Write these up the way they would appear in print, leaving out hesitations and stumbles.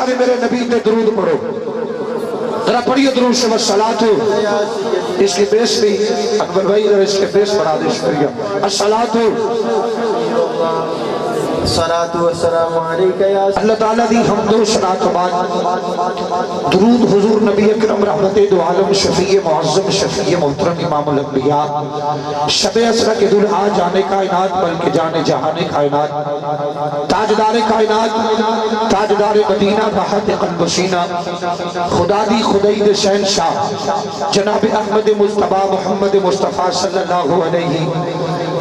سارے میرے نبی تے درود پڑھو، ذرا پڑھیے درود سے والصلاۃ. اس کی بیس بھی اکبر بھائی ذرا اس کے بیس پڑھا دے. شکریہ. الصلاۃ الصلاۃ والسلام علیکہ یا اللہ تعالیٰ دی حمد و ثنا کے بعد درود حضور نبی اکرم رحمت دو عالم شفیع معظم شفیع محترم امام الانبیاء شب اسرا کے دل آ جانے کائنات بلکہ جانے جہان کائنات تاجدار کائنات تاجدار مدینہ بحت قلب سینہ خدا دی خدای دے شہنشاہ جناب احمد مصطفیٰ محمد مصطفیٰ صلی اللہ علیہ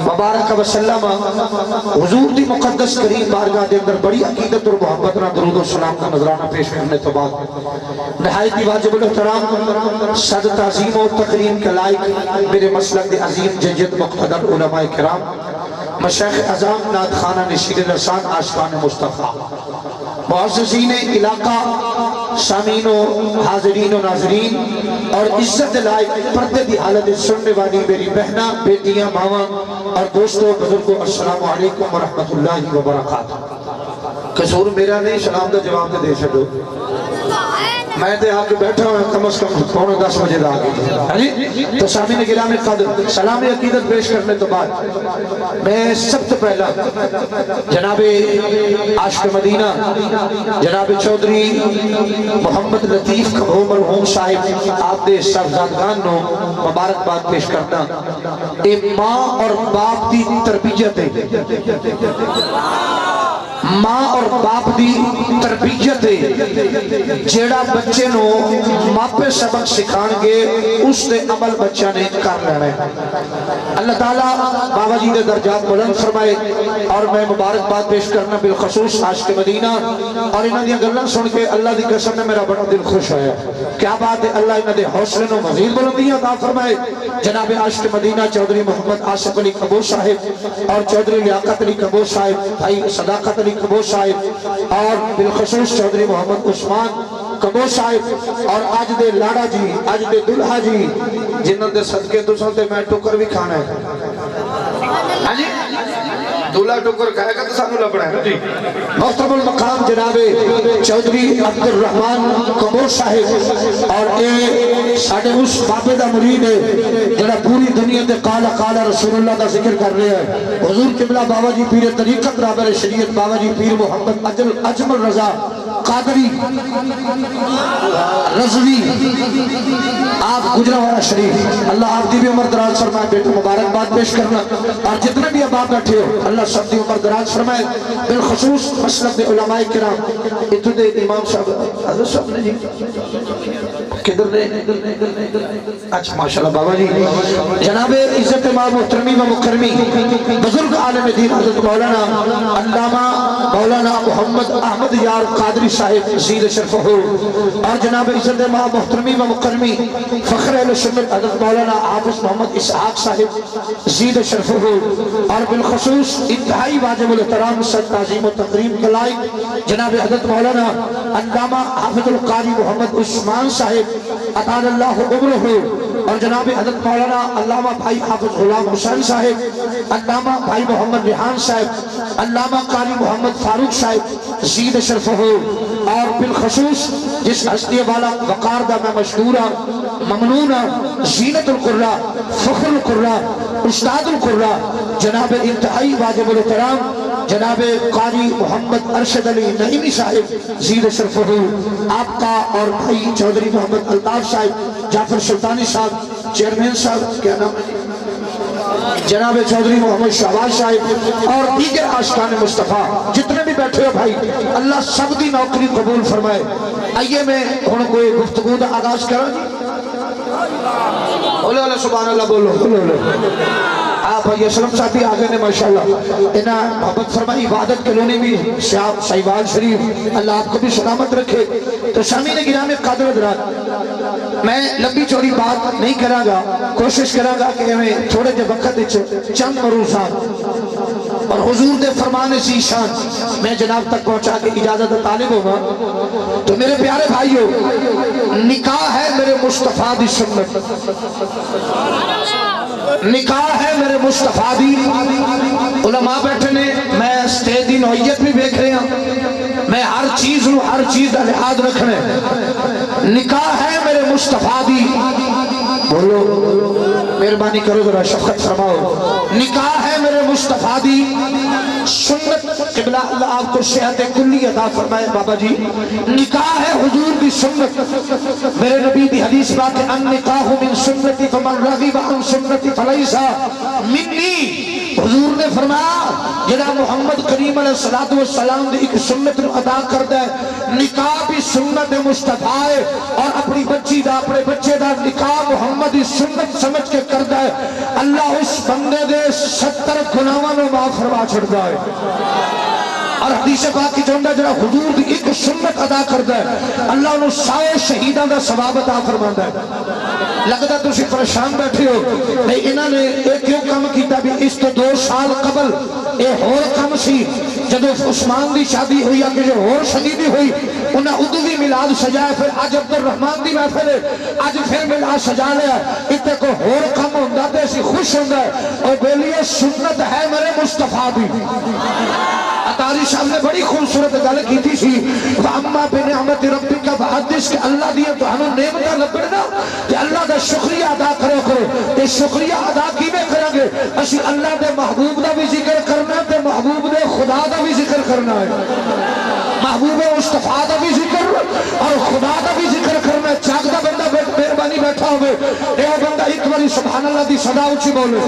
مبارک وسلم حضور دی مقدس کریم بارگاہ دے اندر بڑی عقیدت اور محبت نہ درود و سلام کا نظرانہ پیش کرنے تو بعد نہایت ہی واجب الاحترام صد تعظیم و تکریم کے لائق میرے مسلک دے عظیم ججد مقتدر علماء کرام مشایخ اعظام نعت خانہ نشین رسان عاشقان مصطفیٰ معززین علاقہ سامعین و حاضرین و ناظرین اور عزت لائق پردے دی حالت سننے والی میری بہنہ بیٹیاں ماما اور دوستوں بزرگوں السلام علیکم ورحمت اللہ وبرکاتہ. قصور میرا نہیں، سلام دا جواب دے چھڈو. میں تے آ کے بیٹھا ہوں کم از کم پونے 10 بجے دا آگے تو سامعین گرامی قدر سلام عقیدت پیش کرنے تو بعد میں سب سے پہلا جناب عاشق مدینہ جناب چودھری محمد لطیف کبھو مرحوم صاحب آپ دے صاحبزادگان نو مبارکباد پیش کرنا. اے ماں اور باپ دی تربیت ہے، ماں اور باپ دی تربیت ہے جیڑا بچے نو ماپے سبق سکھان گے اس دے عمل بچہ نے کر لینا ہے. اللہ تعالیٰ بابا جی دے درجات بلند فرمائے. اور میں مبارکباد پیش کرنا بالخصوص عاشق مدینہ اور انہاں دی گلاں سن کے اللہ دی قسم میں میرا بڑا دل خوش ہویا. کیا بات ہے، اللہ انہاں دے حوصلے نو مزید بلندیاں عطا فرمائے. جناب عاشق مدینہ چودھری محمد آصف علی کبو صاحب اور چودھری لیاقت علی کبو صاحب، بھائی صداقت علی کبو صاحب اور بالخصوص چودھری محمد عثمان کبو صاحب اور آج دے لاڑا جی آج دے دلہا جی جنہوں دے صدقے تو سنتے میں ٹکر بھی کھانا ہے. ہاں جی دلہا ٹکر کھائے گا تو سانو لبڑا ہے جی. محترم المقام جناب چودھری عبد الرحمن کبو صاحب اور اے ساڑھے اس بابے دا مرید ہے جنہا پوری دنیا دے قال رسول اللہ دا ذکر کر رہے ہیں. حضور قبلہ بابا جی پیر طریقت رابر شریعت بابا جی پیر محمد اجمل رضا قادری رضوی آپ گجرانوالہ شریف اللہ آپ دی بھی عمر دراز فرمائے. بیٹے مبارکباد پیش کرنا اور جتنے بھی اب آپ بیٹھے ہو اللہ سب دی عمر دراز فرمائے. بالخصوص مسلک دے علماء کرام اتو دے امام صاحب حضرت صاحب نے جی کدھر نے اچھا ماشاءاللہ بابا جی جناب عزت امام محترمی و مکرمی بزرگ عالم دین حضرت مولانا علامہ مولانا محمد احمد یار قادری صاحب زید شرف ہو اور جناب عزت امام محترمی و مکرمی فخر اہل سنت حضرت مولانا حافظ محمد اسحاق صاحب زید شرف ہو اور بالخصوص انتہائی واجب الاحترام صد تعظیم و تقریم کے لائق جناب حضرت مولانا علامہ حافظ القاری محمد عثمان صاحب اطال اللہ عمرہ اور جناب حضرت مولانا علامہ بھائی حافظ غلام حسین صاحب علامہ بھائی محمد ریحان صاحب علامہ قاری محمد فاروق صاحب زید شرف ہو اور بالخصوص جس ہستی والا وقار دا میں مشہورہ ممنونہ زینت القرہ فخر القرہ استاد القرہ جناب انتہائی واجب الاحترام جناب قاری محمد ارشد علی نعیمی صاحب زید شرف ہو آپ کا اور بھائی چودھری محمد الطاف صاحب جعفر سلطانی صاحب چیئرمین صاحب کیا نام ہے جناب چودھری محمد شہباز صاحب اور دیگر عاشقان مصطفیٰ جتنے بھی بیٹھے ہو بھائی اللہ سب دی نوکری قبول فرمائے. آئیے میں ہن کوئی گفتگو دا آغاز کروں جی. بولو اللہ سبحان اللہ بولو آپ یہ سلم صاحبی آگے نے ماشاءاللہ انہاں محبت فرمائی عبادت کلونی بھی سائبال شریف اللہ آپ کو بھی سلامت رکھے. تو سامعین گرامی قادر حضرات میں لمبی چوڑی بات نہیں کراں گا کوشش کراں گا کہ ہمیں تھوڑے جے وقت چند مروزات اور حضور دے فرمان سی شان میں جناب تک پہنچا کے اجازت طالب ہوگا. تو میرے پیارے بھائیو نکاح ہے میرے مصطفیٰ دی سنت نکاح ہے میرے مصطفیٰ دی علماء بیٹھے نے میں سٹیج دی نوعیت بھی دیکھ رہے ہیں میں ہر چیز کا لحاظ رکھنے نکاح ہے میرے مصطفیٰ دی بولو مہربانی کرو ذرا شفقت فرماؤ نکاح ہے میرے مصطفیٰ دی سنت قبلہ اللہ آپ کو صحت کلی عطا فرمائے بابا جی نکاح ہے حضور دی سنت میرے نبی دی حدیث بات ہے ان نکاح من سنتی فمن رغب عن سنتی فلیس منی حضور نے فرمایا جناب محمد کریم علیہ السلام دی ایک سنت نو ادا کردہ ہے نکاح بھی سنت مصطفیٰ ہے اور اپنی بچی دا اپنے بچے دا نکاح محمد دی سنت سمجھ کے کردہ ہے اللہ اس بندے دے 70 گناہاں نو معاف فرما چھڑدا ہے اور حدیث پاک کی جوندہ جناب حضور دی ایک سنت ادا کردہ ہے اللہ انہوں 100 شہیدان دا ثواب عطا فرماندا ہے لگتا تسی پریشان بیٹھے ہو نہیں انہوں نے ایک کیوں کام کیتا بھی اس تو 2 سال قبل ایک اور کام سی جدو عثمان دی شادی ہوئی آکے جو اور شدیدی ہوئی انہیں ادوی ملاد سجائے پھر آج عبد الرحمن دی محفل ہے آج پھر ملاد سجا لیا اتنے کو اور کام ہوندہ تے اسی خوش ہوندہ ہے اور بولیے سنت ہے میرے مصطفیٰ دی عطاری صاحب نے بڑی خوبصورت گل کی تھی سی وَأَمَّا بِنِعْمَتِ رَبِّكَ فَحَدِّثْ کہ اللہ دیئے تو ہمیں نعمتہ لبڑنا کہ اللہ دا شکریہ ادا کرو تے شکریہ ادا کی میں کریں گے اسی اللہ دے محبوب دا بھی ذکر کرنا ہے تے محبوب دے خدا دا بھی ذکر کرنا ہے محبوب مصطفیٰ دا بھی ذکر اور خدا دا بھی ذکر کرنا ہے چاک دا بندہ مہربانی بیٹھا ہوئے اے بندہ ایک باری سبحان اللہ دی صدا اچھی بولے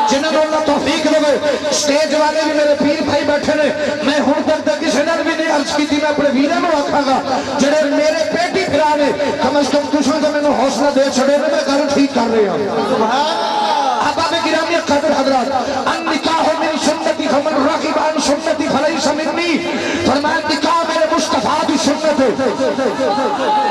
جنہوں نے اللہ توفیق دے سٹیج والے بھی میرے پیر بھائی بیٹھے نے میں ہوں تک کسی نے بھی نہیں عرض کی تھی میں اپنے ویرے میں آکھا گا جنہے میرے پیٹی پھرا نے کم از کم تُسوں تو میں نے حوصلہ دے چھڑے میں گھر ٹھیک کر رہے ہیں احباب گرامی قدر حضرات ان نکاح من سنتی فمن راقب عن سنتی فلیس منی فرمایا نکاح میرے مصطفیٰ دی سنت ہے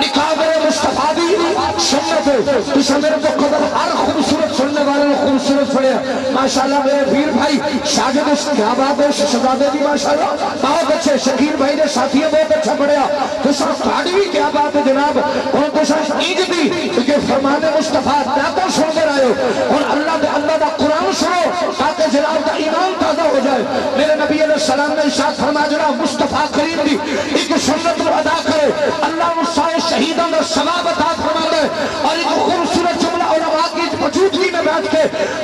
نکاح میرے مصطفیٰ دی سنت ہے تُسا میرے تو قدر ہر خوبصورت سننے والے نے خوبصورت پڑھیا ماشاءاللہ میرے پیر بھائی شاگرد اس کیا بات ہے شہزادے دی ماشاءاللہ بہت اچھے شکیر بھائی نے ساتھی بہت اچھا پڑھیا تو سب کھاڑی بھی کیا بات ہے جناب اور تو سب عید دی کیونکہ فرمان مصطفیٰ داتا سن کر آئے اور اللہ دا قرآن سنو تاکہ جناب دا ایمان تازہ ہو جائے میرے نبی علیہ السلام نے ارشاد فرمایا جناب مصطفیٰ کریم دی ایک سنت کو ادا کرے اللہ اس سائے شہیدوں کا ثواب عطا فرما دے اور ایک خوبصورت جملہ علماء کی موجودگی میں بیٹھ کے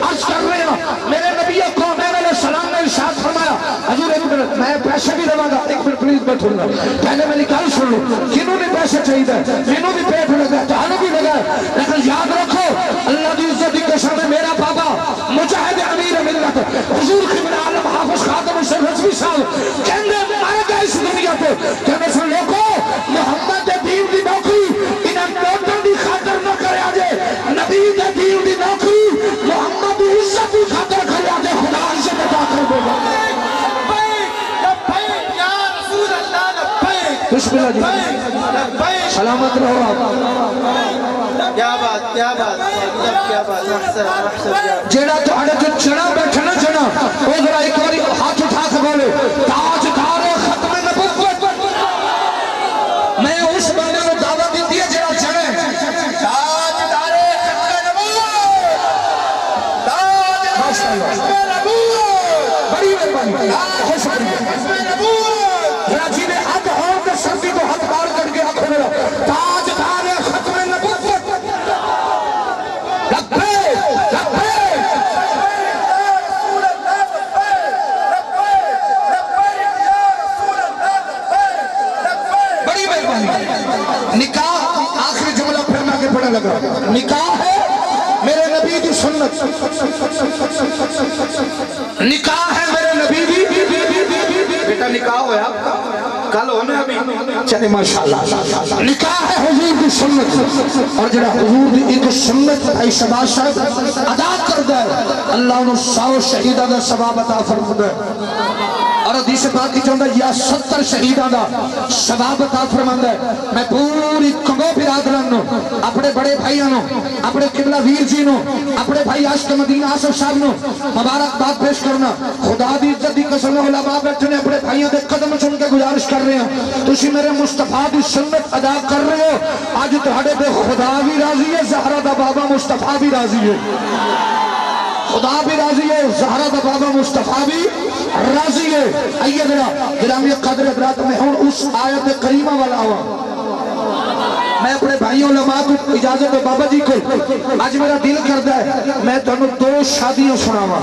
عرض کر رہے ہیں میرے نبی قومین علیہ السلام نے ارشاد فرمایا حضور ایک منٹ میں پیسے بھی دوں گا ایک منٹ پلیز بیٹھوں گا پہلے میں نکال سن لوں کنوں نے پیسے چاہیے مینوں بھی پیٹ لگا تہانوں بھی لگا لیکن یاد رکھو اللہ دی عزت کی قسم ہے میرا بابا مجاہد امیر ملت حضور قبلہ عالم حافظ خاتم حسین رضوی صاحب کہنے آئے گا اس دنیا پہ کہنے سن لوگو محمد دین دی نوکری انہیں نوٹوں دی خاطر نہ کرے آجے نبی دین دی نوکری محمد دی عزت دی خاطر کرے آجے خدا عزت عطا کر دے گا بسم اللہ جی سلامت رہو آپ کیا بات کیا بات جیڑا تو آڑے جو چڑھا بیٹھا نا چڑھا وہ ذرا ایک باری ہاتھ اٹھا کے بولے تاجدار ختم نبوت میں اس بندے کو دعوت دیتی ہے جیڑا چڑھے تاجدار ختم نبوت تاجدار ختم نبوت بڑی مہربانی خوش نبوت ذرا جی نے ہاتھ ہوں کہ سردی کو ہاتھ بار کر کے آنکھوں میرا تاجدار ختم نبوت نکاح آخری جملہ پھر میں آگے پڑھنے لگا نکاح ہے میرے نبی دی سنت نکاح ہے میرے نبی دی بیٹا نکاح ہویا کل ہونے ابھی چلے ماشاءاللہ نکاح ہے حضور دی سنت اور جڑا حضور دی ایک سنت بھائی شباز صاحب ادا کر دے اللہ انہوں 100 شہیدہ دا ثواب عطا فرما دے اور حدیث پاک کی چاہتا ہے یا 70 شہیداں دا ثواب عطا فرماندا ہے. میں پوری کنگو برادران نو اپنے بڑے بھائیاں نو اپنے قبلہ ویر جی نو اپنے بھائی عاشق مدینہ آصف صاحب نو مبارکباد پیش کرنا. خدا دی عزت دی قسم علماء بیٹھے نے اپنے بھائیاں دے قدم چن کے گزارش کر رہے ہیں تسی میرے مصطفیٰ دی سنت ادا کر رہے ہو. آج تہاڈے تے خدا بھی راضی ہے, زہرا دا بابا مصطفیٰ بھی راضی ہے, خدا بھی راضی ہے, زہرا دا بابا مصطفیٰ بھی راضی ہے. آئیے ذرا گرامی قدر حضرات میں ہوں اس آیت کریمہ والا ہوا. میں اپنے بھائیوں علماء کو اجازت ہے بابا جی کو آج میرا دل کرتا ہے میں تمہیں 2 شادیاں سناواں.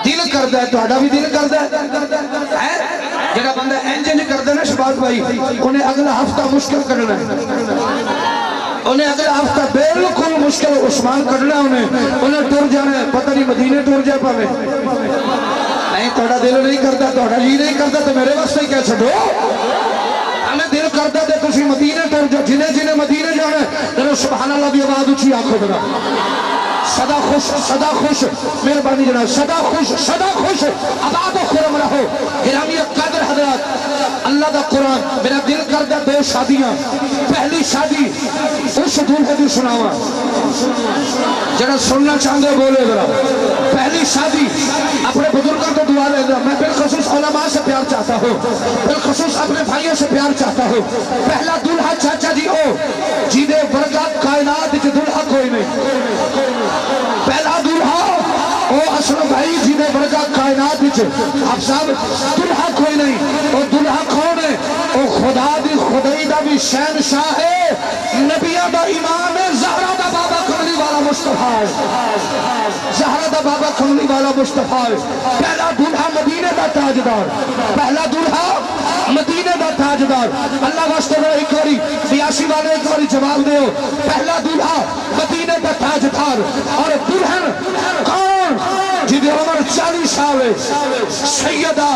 دل کرتا ہے تہاڈا بھی دل کرتا ہے جڑا بندہ انج کردا ہے نا شباز بھائی انہیں اگلا ہفتہ مشکل کرنا ہے, انہیں اگلا ہفتہ بالکل مشکل عثمان کرنا ہے, انہیں ٹر جانا ہے پتہ نہیں مدینے ٹر جائے پاوے. نہیں تہاڈا دل نہیں کرتا تہاڈا جی نہیں کرتا تو میرے واسطے ہی کہہ چھڈو. ہمیں دل کرتا ہے تسی مدینے ٹر جاؤ, جنہیں جنہیں مدینے جانا ہے ذرا سبحان اللہ بھی آواز اچھی آنکھوں ذرا. صدا خوش مہربانی جناب, صدا خوش آباد و خرم رہو. گرامی قدر حضرات اللہ دا قرآن میرا دل کرتا 2 شادیاں. پہلی شادی اس دولہے دی سناواں جڑا سننا چاہتے بولے ذرا. پہلی شادی اپنے بزرگوں کو دعا لے گا. میں بالخصوص علماء سے پیار چاہتا ہوں, بالخصوص اپنے بھائیوں سے پیار چاہتا ہوں. پہلا دولہا چاچا جی او جی دے ورگا کائنات وچ دولہا کوئی نہیں. پہلا دولہا او اصل بھائی جی دے ورگا کائنات وچ اب صاحب دولہا کوئی نہیں. او دولہا کون ہے؟ او خدا دی خدائی دا بھی شہنشاہ ہے, نبیوں دا امام ہے, زہرا دا بابا کملی والا مصطفیٰ ہے, زہرا دا بابا کملی والا مصطفیٰ ہے. پہلا دولہا مدینے دا تاجدار, پہلا دولہا مدینے دا تاجدار. اللہ واسطے وہ ایک باری بیاسی والے ایک باری جواب دیو. پہلا دولہا مدینے دا تاجدار اور دلہن کون جی دے عمر 40 سال ہے, سیدہ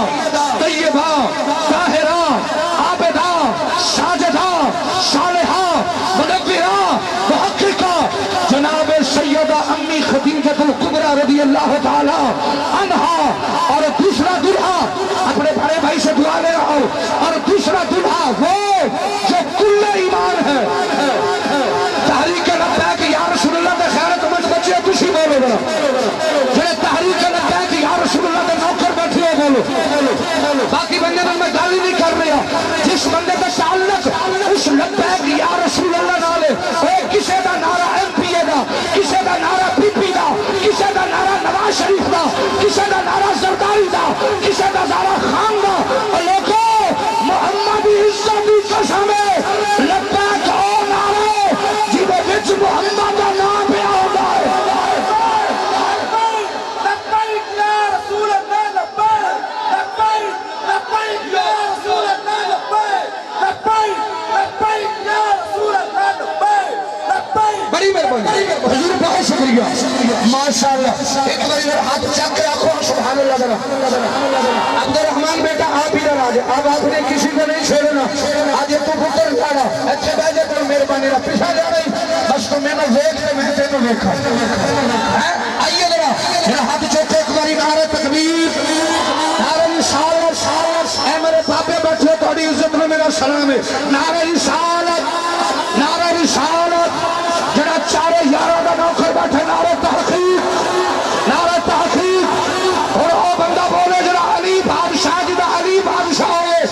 طیبہ طاہرہ عابدہ ساجدہ صالحہ منورہ محققہ جناب سیدہ امی خدیجہ الکبریٰ رضی اللہ تعالی عنہا. اور دوسرا دلہا اپنے بڑے بھائی سے دعا لے رہا ہوں, اور دوسرا دلہا وہ جو کل ایمان ہے. تحریک لبیک یا رسول اللہ دے خیرت مجھ بچے تسی بولو گا, جنہیں تحریک لبیک یا رسول اللہ دے نوکر بیٹھے ہو بولو. باقی بندے میں گالی نہیں کر رہا, جس بندے کا تعلق اس لبیک یا رسول اللہ نالے وہ کسے دا نعرہ ایم پی اے دا, کسے دا نعرہ پی پی دا, کسے دا نعرہ نواز شریف دا, کسے دا نعرہ زرداری دا, کسے دا نعرہ خان دا. لوگو محمد عزت دی قسم ہے لبیک او نعرے جنہیں وچ محمد دا نام پہ ہوگا ہے. بڑی مہربانی حضور, بہت شکریہ, ماشاءاللہ. ایک بار ہاتھ چاک کے آنکھوں سبحان اللہ ذرا. عبد الرحمن بیٹا آپ ہی نہ آجے, اب آپ نے کسی کو نہیں چھوڑنا. آج یہ تو پتر جانا اچھے بیجے پر مہربانی رہا پیچھا جا رہی بس تو میں نے ویکھتے میں تینوں ویکھا. آئیے ذرا میرا ہاتھ چوکے ایک باری نعرہ تکبیر, نعرہ رسالت. اے میرے پاپے بیٹھے تھوڑی عزت میں میرا سلام ہے. نعرہ رسالت, نعرہ رسالت. جڑا چارے یارہ دا نوکر بیٹھے نعرہ تحقیق, نعرہ تحقیق. اور او بندہ بولے جڑا علی بادشاہ جدا علی بادشاہ ہے,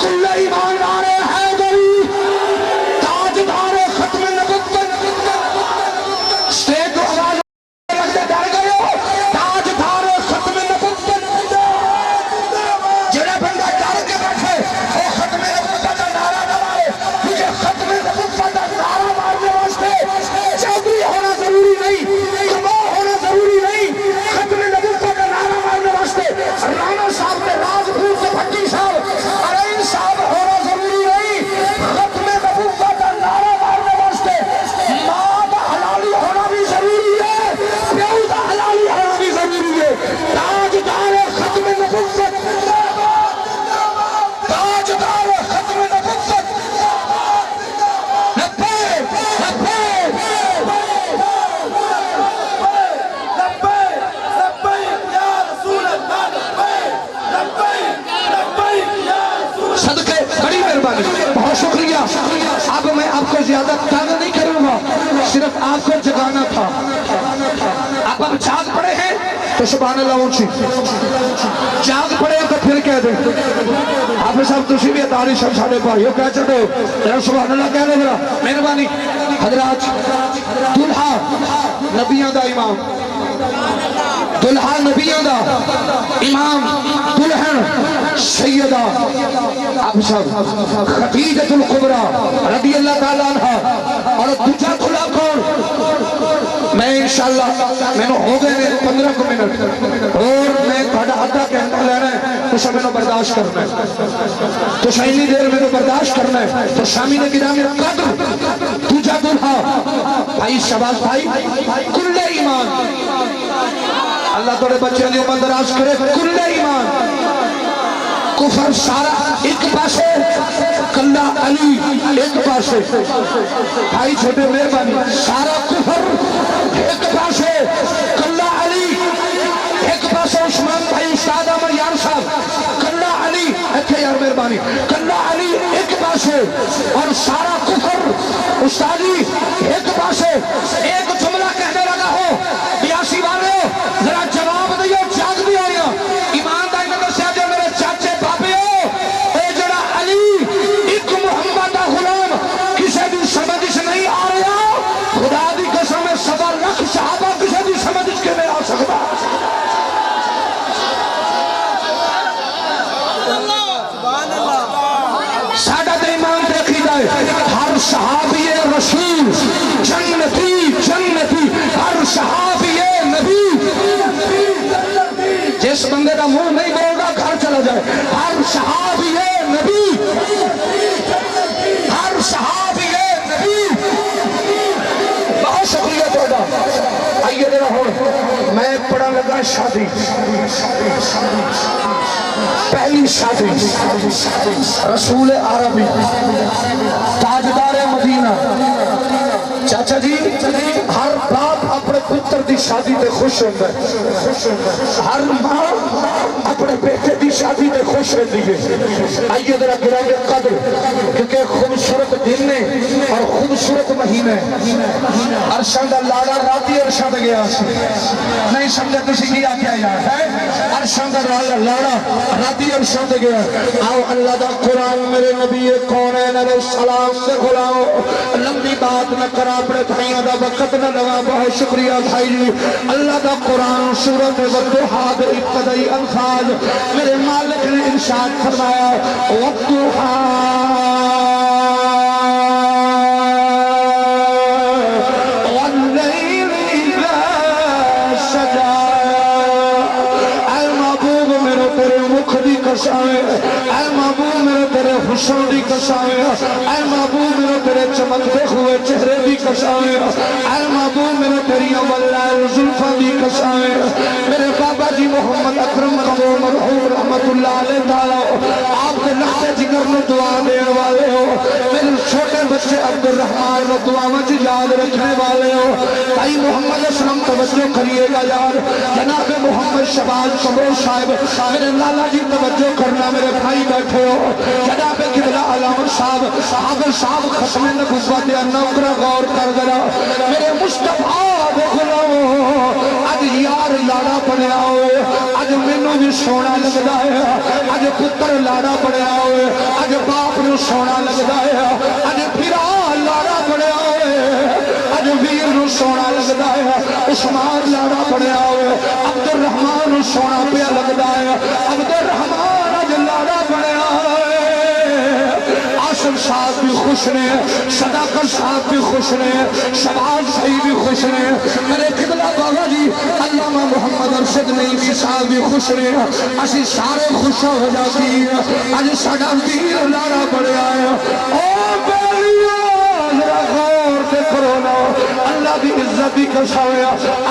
کل ایمان نعرہ حیدری, تاجدار ختم نبوت. سٹیج کو آواز لگتے ڈر گئے ہو, تاجدار ختم نبوت. جڑا بندہ ڈر کے بیٹھے وہ ختم نبوت کا نعرہ نہ مارے, کیونکہ ختم نبوت کا نعرہ مارنے واسطے چودھری ہونا ضروری نہیں, کما ہونا ضروری نہیں. ختم نبوت کا نعرہ مارنے واسطے رانا صاحب کے راجپور سے بھٹی صاحب ارائن صاحب ہونا بڑی مہربانی، بہت شکریہ۔ اب میں آپ کو زیادہ تنگ نہیں کروں گا، صرف آپ کو جگانا تھا۔ اب ہم جاگ پڑے ہیں تو سبحان اللہ اونچی، جاگ پڑے تو پھر کہہ دیں حافظ صاحب تسی بھی اتاری سب ساڑے بھائیوں کہہ چڑھو ذرا سبحان اللہ کہہ لے ذرا مہربانی۔ حضرات دلہا نبیوں دا امام، دلہا نبیوں دا امام، دلہن سیدہ حافظ صاحب خدیجۃ الکبریٰ رضی اللہ تعالیٰ عنہ، اور دوجا کھلا کون؟ میں انشاءاللہ میں ہو گئے نے 15 کو منٹ اور میں تھوڑا آدھا گھنٹہ لینا ہے تو سب میں برداشت کرنا ہے، تو سائنی دیر میں برداشت کرنا ہے۔ تو شامی نے گرامی قدر دوجا دلہا بھائی شباز بھائی کل ایمان، اللہ توڑے بچے علی عمر دراز کرے، کل ایمان کفر سارا ایک پاسے، کلہ علی ایک پاسے، بھائی چھوٹے مہربانی، سارا کفر ایک پاسے، کلہ علی ایک پاسے، عثمان بھائی استاد عمر یار صاحب کلہ علی ایتھے یار مہربانی، کلہ علی ایک پاسے اور سارا کفر استادی ایک پاسے۔ ایک جملہ کہنے لگا ہو بیاسی والے ہو ذرا جواب دیو، جاگ دی ہوئی ہو ایمان دا انہوں سے آجو میرے چاچے بابے ہو، اے جڑا علی ایک محمد غلام کسے بھی سمجھ نہیں آ رہا، خدا دی قسم ہے 1.25 لاکھ صحابہ کسے بھی سمجھ کے نہیں آ سکتا۔ سادت ایمان دیکھی جائے ہر صحابی رسول جنتی جنتی، ہر صحابی نبی، جس بندے کا منہ نہیں بول رہا گھر چلا جائے، ہر صحابی نبی، ہر صحابی نبی۔ بہت شکریہ توڑا۔ آئیے دینا ہو میں پڑھا لگا شادی، پہلی شادی رسول عربی تاجدار مدینہ۔ چاچا جی ہر باپ اپنے پتر دی شادی تے خوش ہوتا ہے، ہر ماں اپنے بیٹے دی شادی تے خوش ہوتی ہے۔ آئیے ذرا گرامی قدر، کیونکہ خوبصورت دن اور خوبصورت مہینے، عرشاں دا لاڑا راتی عرشاں دے گیا نہیں سمجھے تسی کیا کیا یار ہے، عرشاں دا لاڑا راتی عرشاں دے گیا۔ آؤ اللہ دا قرآن میرے نبی کونین علیہ السلام سے کھلاؤ، لمبی بات نہ کرا اپنے بھائیوں دا وقت نہ لگا، بہت شکریہ بھائی جی۔ اللہ دا قرآن سورۃ والضحیٰ دے ابتدائی الفاظ میرے مالک نے ارشاد فرمایا والضحیٰ واللیل اذا سجا، اے محبوب میرے تیرے مکھ دی قسمیں، اے محبوب میرے تیرے حسن دی قسمیں، اے محبوب میرے تیرے چمکتے ہوئے چہرے دی قسمیں، اے محبوب میرے تیری واللہ زلفہ دی قسمیں۔ میرے بابا جی محمد اکرم قبول مرحوم رحمت اللہ علیہ تعالیٰ آپ کے لخت جگر میں دعا دین والے ہو، میرے چھوٹے بچے عبد الرحمن میں دعا مجھ یاد رکھنے والے ہو۔ بھائی محمد اسلام توجہ کریے گا یار، جناب محمد شباز قبول صاحب میرے لالا جی توجہ کرنا، میرے بھائی بیٹھے ہو، جناب قبلہ علامہ صاحب حافظ صاحب ختم نبوت یا نوکرہ غور کر ذرا، میرے مصطفیٰ غلام اج یار لاڑا بنیا ہوئے، اج مینوں بھی سونا لگدا ہے، اج پتر لاڑا بنیا ہوئے، اج باپ نو سونا لگدا ہے، اج پھرا لاڑا بنیا ہوئے، اج ویر نو سونا لگدا ہے، عثمان لاڑا بنیا ہوئے، عبد الرحمن نو سونا پیا لگدا ہے، عبد الرحمن اج لاڑا بنیا ہوئے۔ عاصم صاحب بھی خوش نے، صداقت صاحب بھی خوش نے، شباز بھائی بھی خوش نے، میرے قبلہ بابا جی علامہ محمد ارشد نعیمی صاحب بھی خوش نے، اسی سارے خوش ہو جاتی ہیں۔ آج ساڑا ویر لاڑا بڑے آئے، او بیلیو ذرا غور سے کرو نا، اللہ دی عزت دی قسم،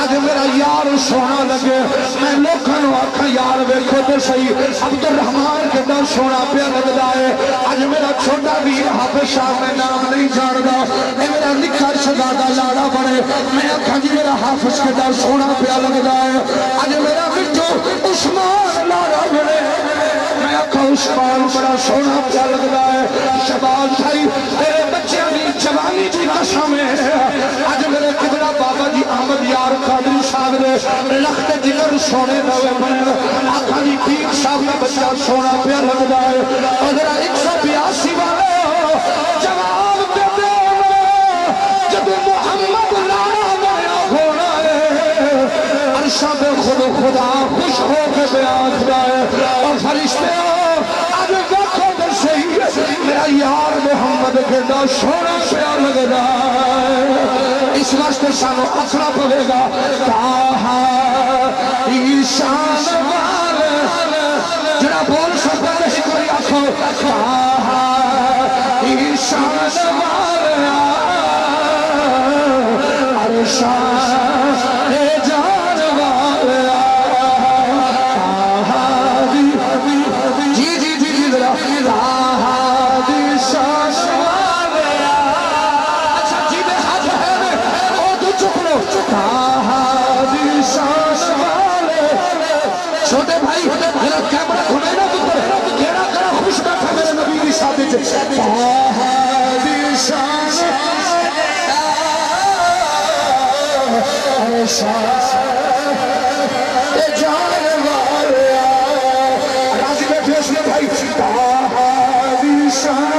آج میرا یار سونا لگے، میں لوگوں نے آکھا یار ویکھو تو صحیح عبد الرحمن کے در سونا پیا لگدا ہے، آج میرا چھوٹا ویر حافظ صاحب میں نام نہیں جاندہ، اے میرا لکھا شہزادہ لاڑا بڑے، میں آکھا جی میرا حافظ کے در سونا پیا لگدا ہے، آج میرا بچو عثمان لاڑا بڑے، میں آکھا عثمان بڑا سونا پیا لگدا ہے۔ سونے نوے بنے آقا دی پیر صاحب کا بچہ سونا پیا لگتا ہے اور 182 والے جواب دیتے جب محمد لانا بنیا ہونا ہے عرشہ بے خود خدا خوش ہو کے بیان ہے اور فرشتے آج دیکھو تو صحیح میرا یار محمد کے دا سونا پیا لگ رہا ہے اس واسطے سانو اکھنا پڑے گا کہا ایشان والے جڑا بول سکتا ہے کوئی آنکھوں کہا ایشان والے عرشان جان والے کہا جی جی جی جی ذرا کہا ایشان والے اچھا جی میں ہاتھ ہے او تو چک لو کہا ایشان والے چھوٹے بھائی میرا کیمرہ کھلے نا تو کیڑا کرا خوش بیٹھا میرے نبی کی شادی سے کہا ایشان جان والے راضی بیٹھے اس نے بھائی کہا ایشان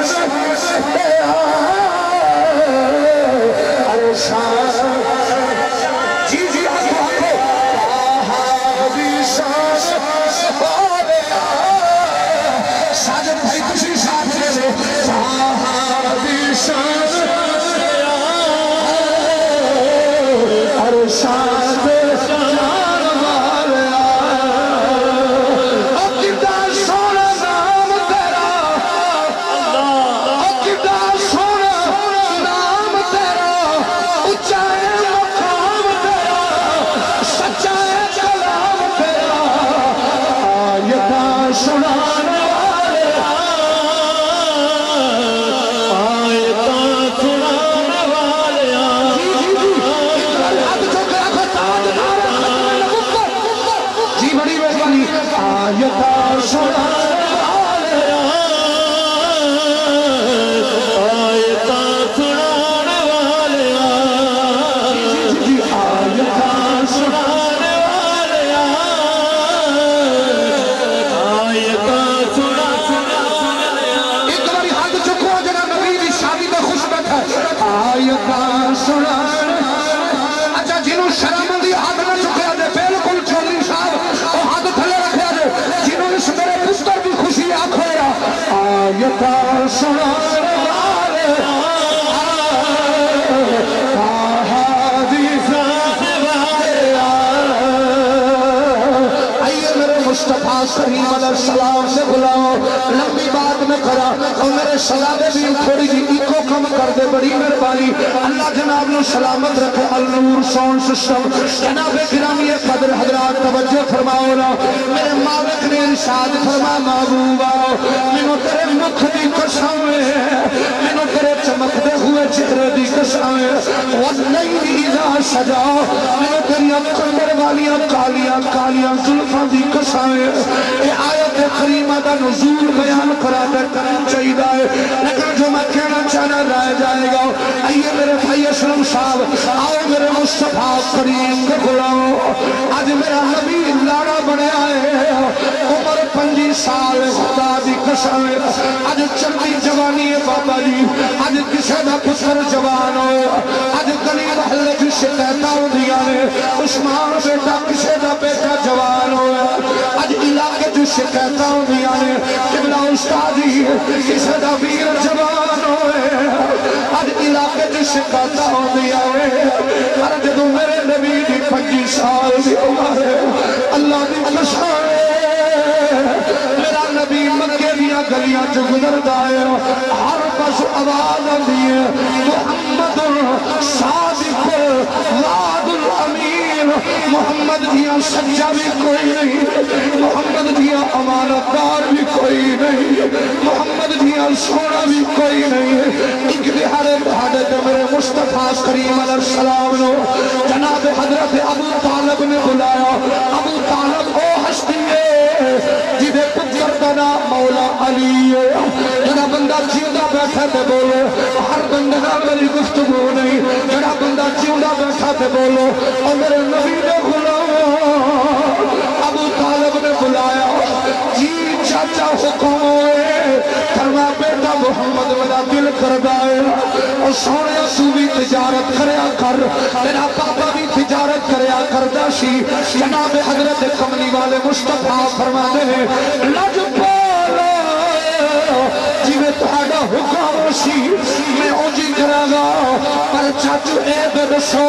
جی جی آنکھو ساجد بھائی کسی ساتھ لے لے شان جان والے کتا سونا نام تیرا کتا سونا نام تیرا اچا ہے مقام تیرا سچا ہے کلام تیرا آیتاں سنانے والے آیتاں سنانے والے جی بڑی مہربانی آیتاں سنانے والے آیتاں سنانے والے جی جی آیتاں سنانے والے آیتاں سنانے والے ایک باری ہاتھ چکو جنا نبی دی شادی میں خوش بیٹھا آیتاں سنانے اچھا جنہوں شرم دی ہاتھ نہ چکیا دے بالکل چولی صاحب وہ ہاتھ تھلے رکھیا دے جنہوں نے میرے پستر کی خوشی آکھویا آیتاں سنانے والے حدیثاں والے آئیے میرے مصطفیٰ کریم علیہ السلام سے بلاؤ لمبی بات میں کرا اور میرے سلامے بھی تھوڑی جی ایکو کم کر دے بڑی مہربانی اللہ جناب نے سلامت رکھے النور ساؤنڈ سسٹم جناب گرامی قدر حضرات توجہ فرماؤ نا میرے مالک نے ارشاد فرما محبوبا مینوں تیرے مکھ دی قسم ہے مینوں تیرے چمکتے ہوئے چہرے دی قسم ہے واللیل اذا سجا مینوں تیری کمر والیاں کالیاں زلفاں دی قسم ہے اے آیت کریمہ دا نزول بیان کرا دے چاہیے لیکن جو میں کہنا چاہنا رہ جائے گا آئیے میرے بھائی اسلم صاحب آؤ میرے مصطفیٰ کریم کے بلاؤ آج میرا نبی لاڑا بنے آئے عمر 25 سال خدا دی قسم آج چلتی جوانی ہے بابا جی آج کسے دا پتر جوان ہو آج گلی محلے کی شکایتاں ہوندیاں نے عثمان بیٹا کسے دا بیٹا جوان ہو آج علاقے کی شکایتاں ہوندیاں نے قبلہ استادی کسے دا ویر جوان ہوئے آج علاقے کی شکایتاں ہوندیاں نے ہر جدو میرے نبی دی 25 سال دی عمر ہے اللہ دی قسم میرا نبی مکے دیا گلیاں جو گزردا ہے ہر پاس آواز آندی ہے محمد صادق وعد الامین محمد دیا سچا بھی کوئی نہیں محمد دیا امانتدار بھی کوئی نہیں محمد دیا سونا بھی کوئی نہیں ایک دہارے بہادر میرے مصطفیٰ کریم علیہ السلام نے جناب حضرت ابو طالب نے بلایا ابو طالب او ہستی ہے جدے پتر کا نام مولا علی ہے جڑا بندہ جیوندہ بیٹھا تے بولو ہر بندہ میری گفتگو نہیں جڑا بندہ جیوندہ بیٹھا تے بولو اور میرے نبی نے غلام چاچا حکم ہوئے فرما بیٹا محمد میرا دل کردا ہے اور سونے تو بھی تجارت کریا کر تیرا پاپا بھی تجارت کریا کردا سی جناب حضرت کملی والے مصطفیٰ فرماتے ہیں لجپالو جی میں تہاڈا حکم سی میں اونجی کراں گا پر چاچو اے دسو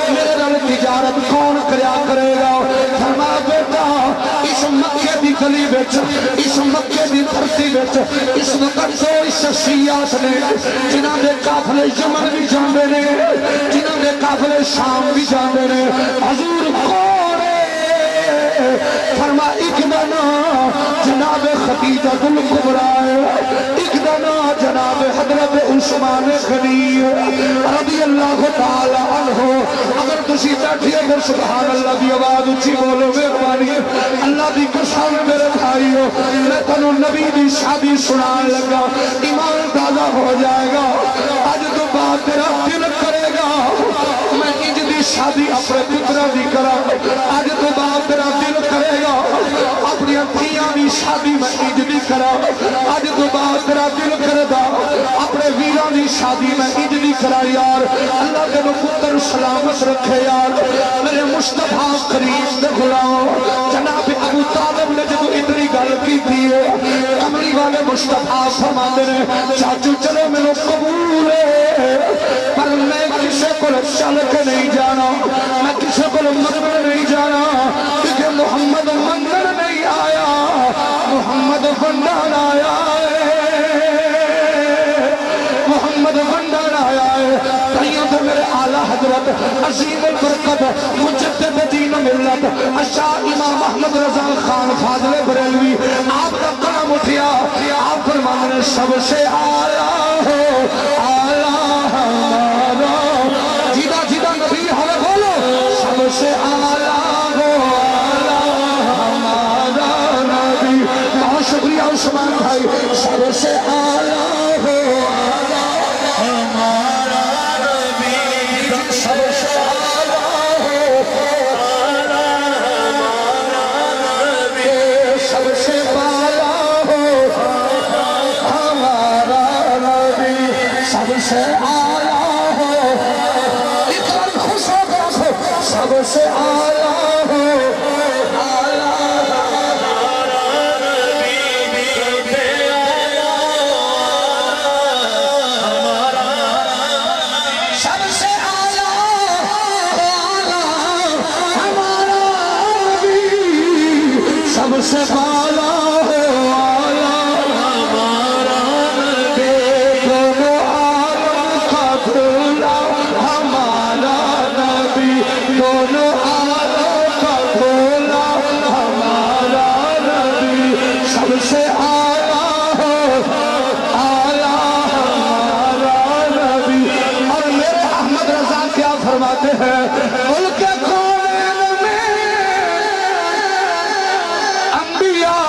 میرے نال تجارت کون کریا کرے گا فرما بیٹا اس مکے دی گلی وچ اس مکے دی دھرتی وچ اس وقت دو شخصیات نے جنہاں دے قافلے یمن بھی جاندے نے جنہاں دے قافلے شام بھی جاندے نے حضور کون ہے فرما ایک دا نام جناب خدیجہ الکبریٰ ہے ایک دا نام جناب حضرت عثمان غنی رضی اللہ تعالی عنہ اگر تسی بیٹھی اگر سبحان اللہ دی آواز اچھی بولو مہربانی اللہ دی قسم میرے بھائیو میں تنو نبی دی شادی سنان لگا ایمان تازہ ہو جائے گا آج تو بات تیرا دل کرے گا میں انج دی شادی اپنے پترہ دی کرا آج تو بات تیرا دل کرے گا اپنی اتھیاں بھی شادی میں انج دی کرا آج تو بات تیرا دل کرے گا اپنے ویران دی شادی میں انج دی کرا یار اللہ کے پتر سلامت رکھے یار میرے مصطفیٰ کریم دے غلام جناب ابو طالب نے جب اتنی گل کی تھی کملی والے مصطفیٰ فرماتے ہیں چاچو چلو میرے قبول ہے پر میں کسے کو چل کے نہیں جانا میں کسے کو مندر نہیں جانا کیونکہ محمد مندر نہیں آیا محمد بندان آیا محمد بندان آیا ہے کئیوں تو میرے اعلیٰ حضرت عظیم البرکت مجدد دین ملت اشاہ امام احمد رضا خان فاضل بریلوی آپ کا قلم اٹھیا آپ فرمانے سب سے اعلیٰ ہو اعلیٰ ہمارا جیدہ جیدہ نبی ہمیں بولو سب سے اعلیٰ ہو اعلیٰ ہمارا نبی بہت شکریہ عثمان بھائی سب سے اعلیٰ ہو اعلیٰ ہمارا نبی سب سے اعلیٰ ہو اعلیٰ ہمارا نبی سب سے اعلیٰ ہو ہمارا نبی سب سے اعلیٰ ہو اتنا خوش ہو گیا سب سے اعلیٰ ہو اعلیٰ ہمارا نبی سب سے اعلیٰ ہمارا نبی سب سے اعلیٰ ہو اعلیٰ ہمارا نبی دونوں عالم کا بھولا ہمارا نبی دونوں عالم کا بھولا ہمارا نبی سب سے اعلیٰ ہو اعلیٰ ہمارا نبی اور میرے احمد رضا کیا فرماتے ہیں ملک کونین میں انبیاء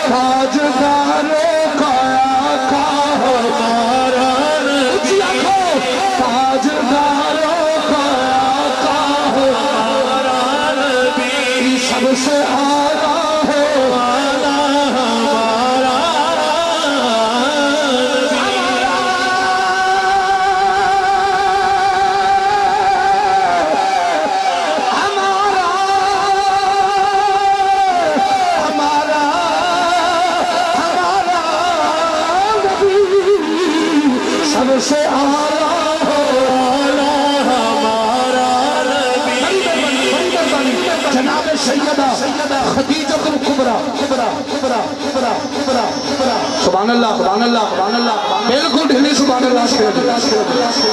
تاجداروں کا آقا ہمارا نبی تاجداروں کا آقا ہمارا نبی سب سے اعلیٰ ہو اعلیٰ ہمارا سب سے اعلیٰ ہو اعلیٰ ہمارا نبی جناب سیدہ خدیجہ الکبریٰ سبحان اللہ سبحان اللہ سبحان اللہ بالکل ڈھلی سبحان اللہ سے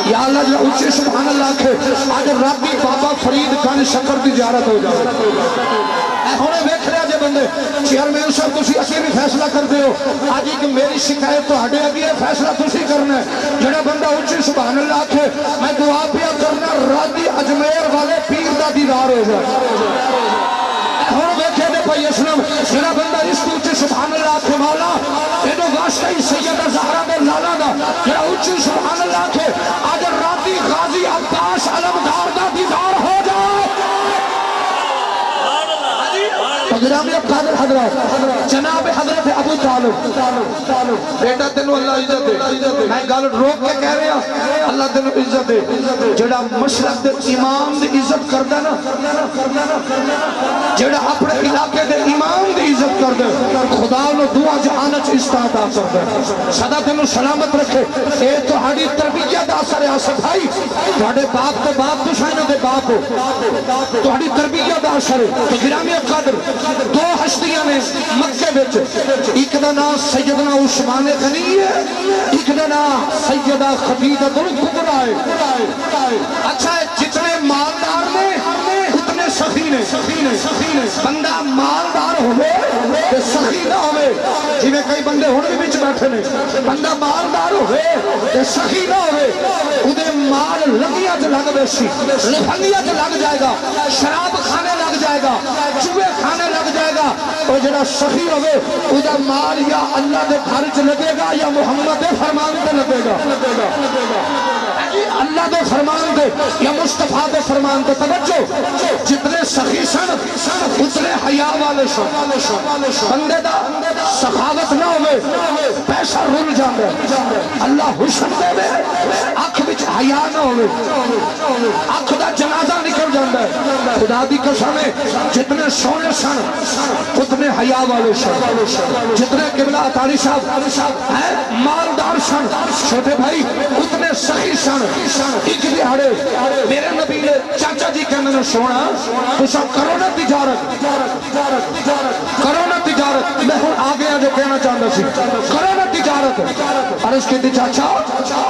یا اللہ جو اچھے سبحان اللہ کے آج رابی بابا فرید گن شکر دی زیارت ہو جائے ہونے دیکھ رہے جے بندے چیئرمین صاحب تسی اسی بھی فیصلہ کرتے ہو آج ایک میری شکایت تو ہڈے اگی ہے فیصلہ تسی کرنا ہے جڑا بندہ اچھی سبحان اللہ کے میں دعا پیا کرنا راضی اجمیر والے پیر دا دیدار ہو جائے ہوں دیکھے دے بھائی اسلام جڑا بندہ اس کو اچھی سبحان اللہ کے مولا اینو واسطہ ہی سیدہ زہرا دے لالا دا جڑا اچھی سبحان اللہ کے آج راضی غازی عباس علمدار دا دیدار ہو جائے قادر حضرت جناب حضرت ابو طالب بیٹا تینوں اللہ عزت دے میں گل روک کے کہہ رہا اللہ تینوں عزت دے جڑا مشرق دے امام دی عزت کردا نا جڑا اپنے علاقے دے امام دی عزت کردا خدا نو دعا جہان وچ عزت عطا کردا سدا تینوں سلامت رکھے اے تہاڈی تربیت دا اثر ہے آصف بھائی تہاڈے باپ تے باپ تو شاید دے باپ ہو تہاڈی تربیت دا اثر ہے تو گرامی قدر دو ہستیاں نے مکے وچ ایک دا نام سیدنا عثمان غنی ہے ایک دا نام سیدہ خدیجہ الکبریٰ ہے اچھا ہے جتنے مالدار نے اتنے سخی نے بندہ مالدار ہوئے تے سخی نہ ہوئے جی میں کئی بندے ہونے بھی بچ بیٹھے نے بندہ مالدار ہوئے تے سخی نہ ہوئے ادھے مال لگیاں تے لگ بیسی لفنگیاں تے لگ جائے گا شراب کھانے لگ جائے گا چوہے کھانے لگ جائے گا اور جڑا سخی ہوئے ادھا مال یا اللہ دے گھر چ لگے گا یا محمد دے فرمان تے لگے گا اللہ دے فرمان دے یا مصطفیٰ دے فرمان دے توجہ جتنے سخی سن اتنے حیاء والے سن بندے دا سخاوت نہ ہوئے پیسہ رول جاندے اللہ حسن دے دے آنکھ بچ حیاء نہ ہوئے آنکھ دا جنازہ نکل جاندے خدا دی قسم ہے جتنے سونے سن اتنے حیاء والے سن جتنے قبلہ اطاری صاحب مالدار سن چھوٹے بھائی اتنے سخی سن ایک دیہڑے میرے نبی نے چاچا جی کہنے نے سونا تو سب کرو نا تجارت میں ہوں آگے آجے کہنا چاہتا سی کرو نا تجارت عرض کی تھی چاچا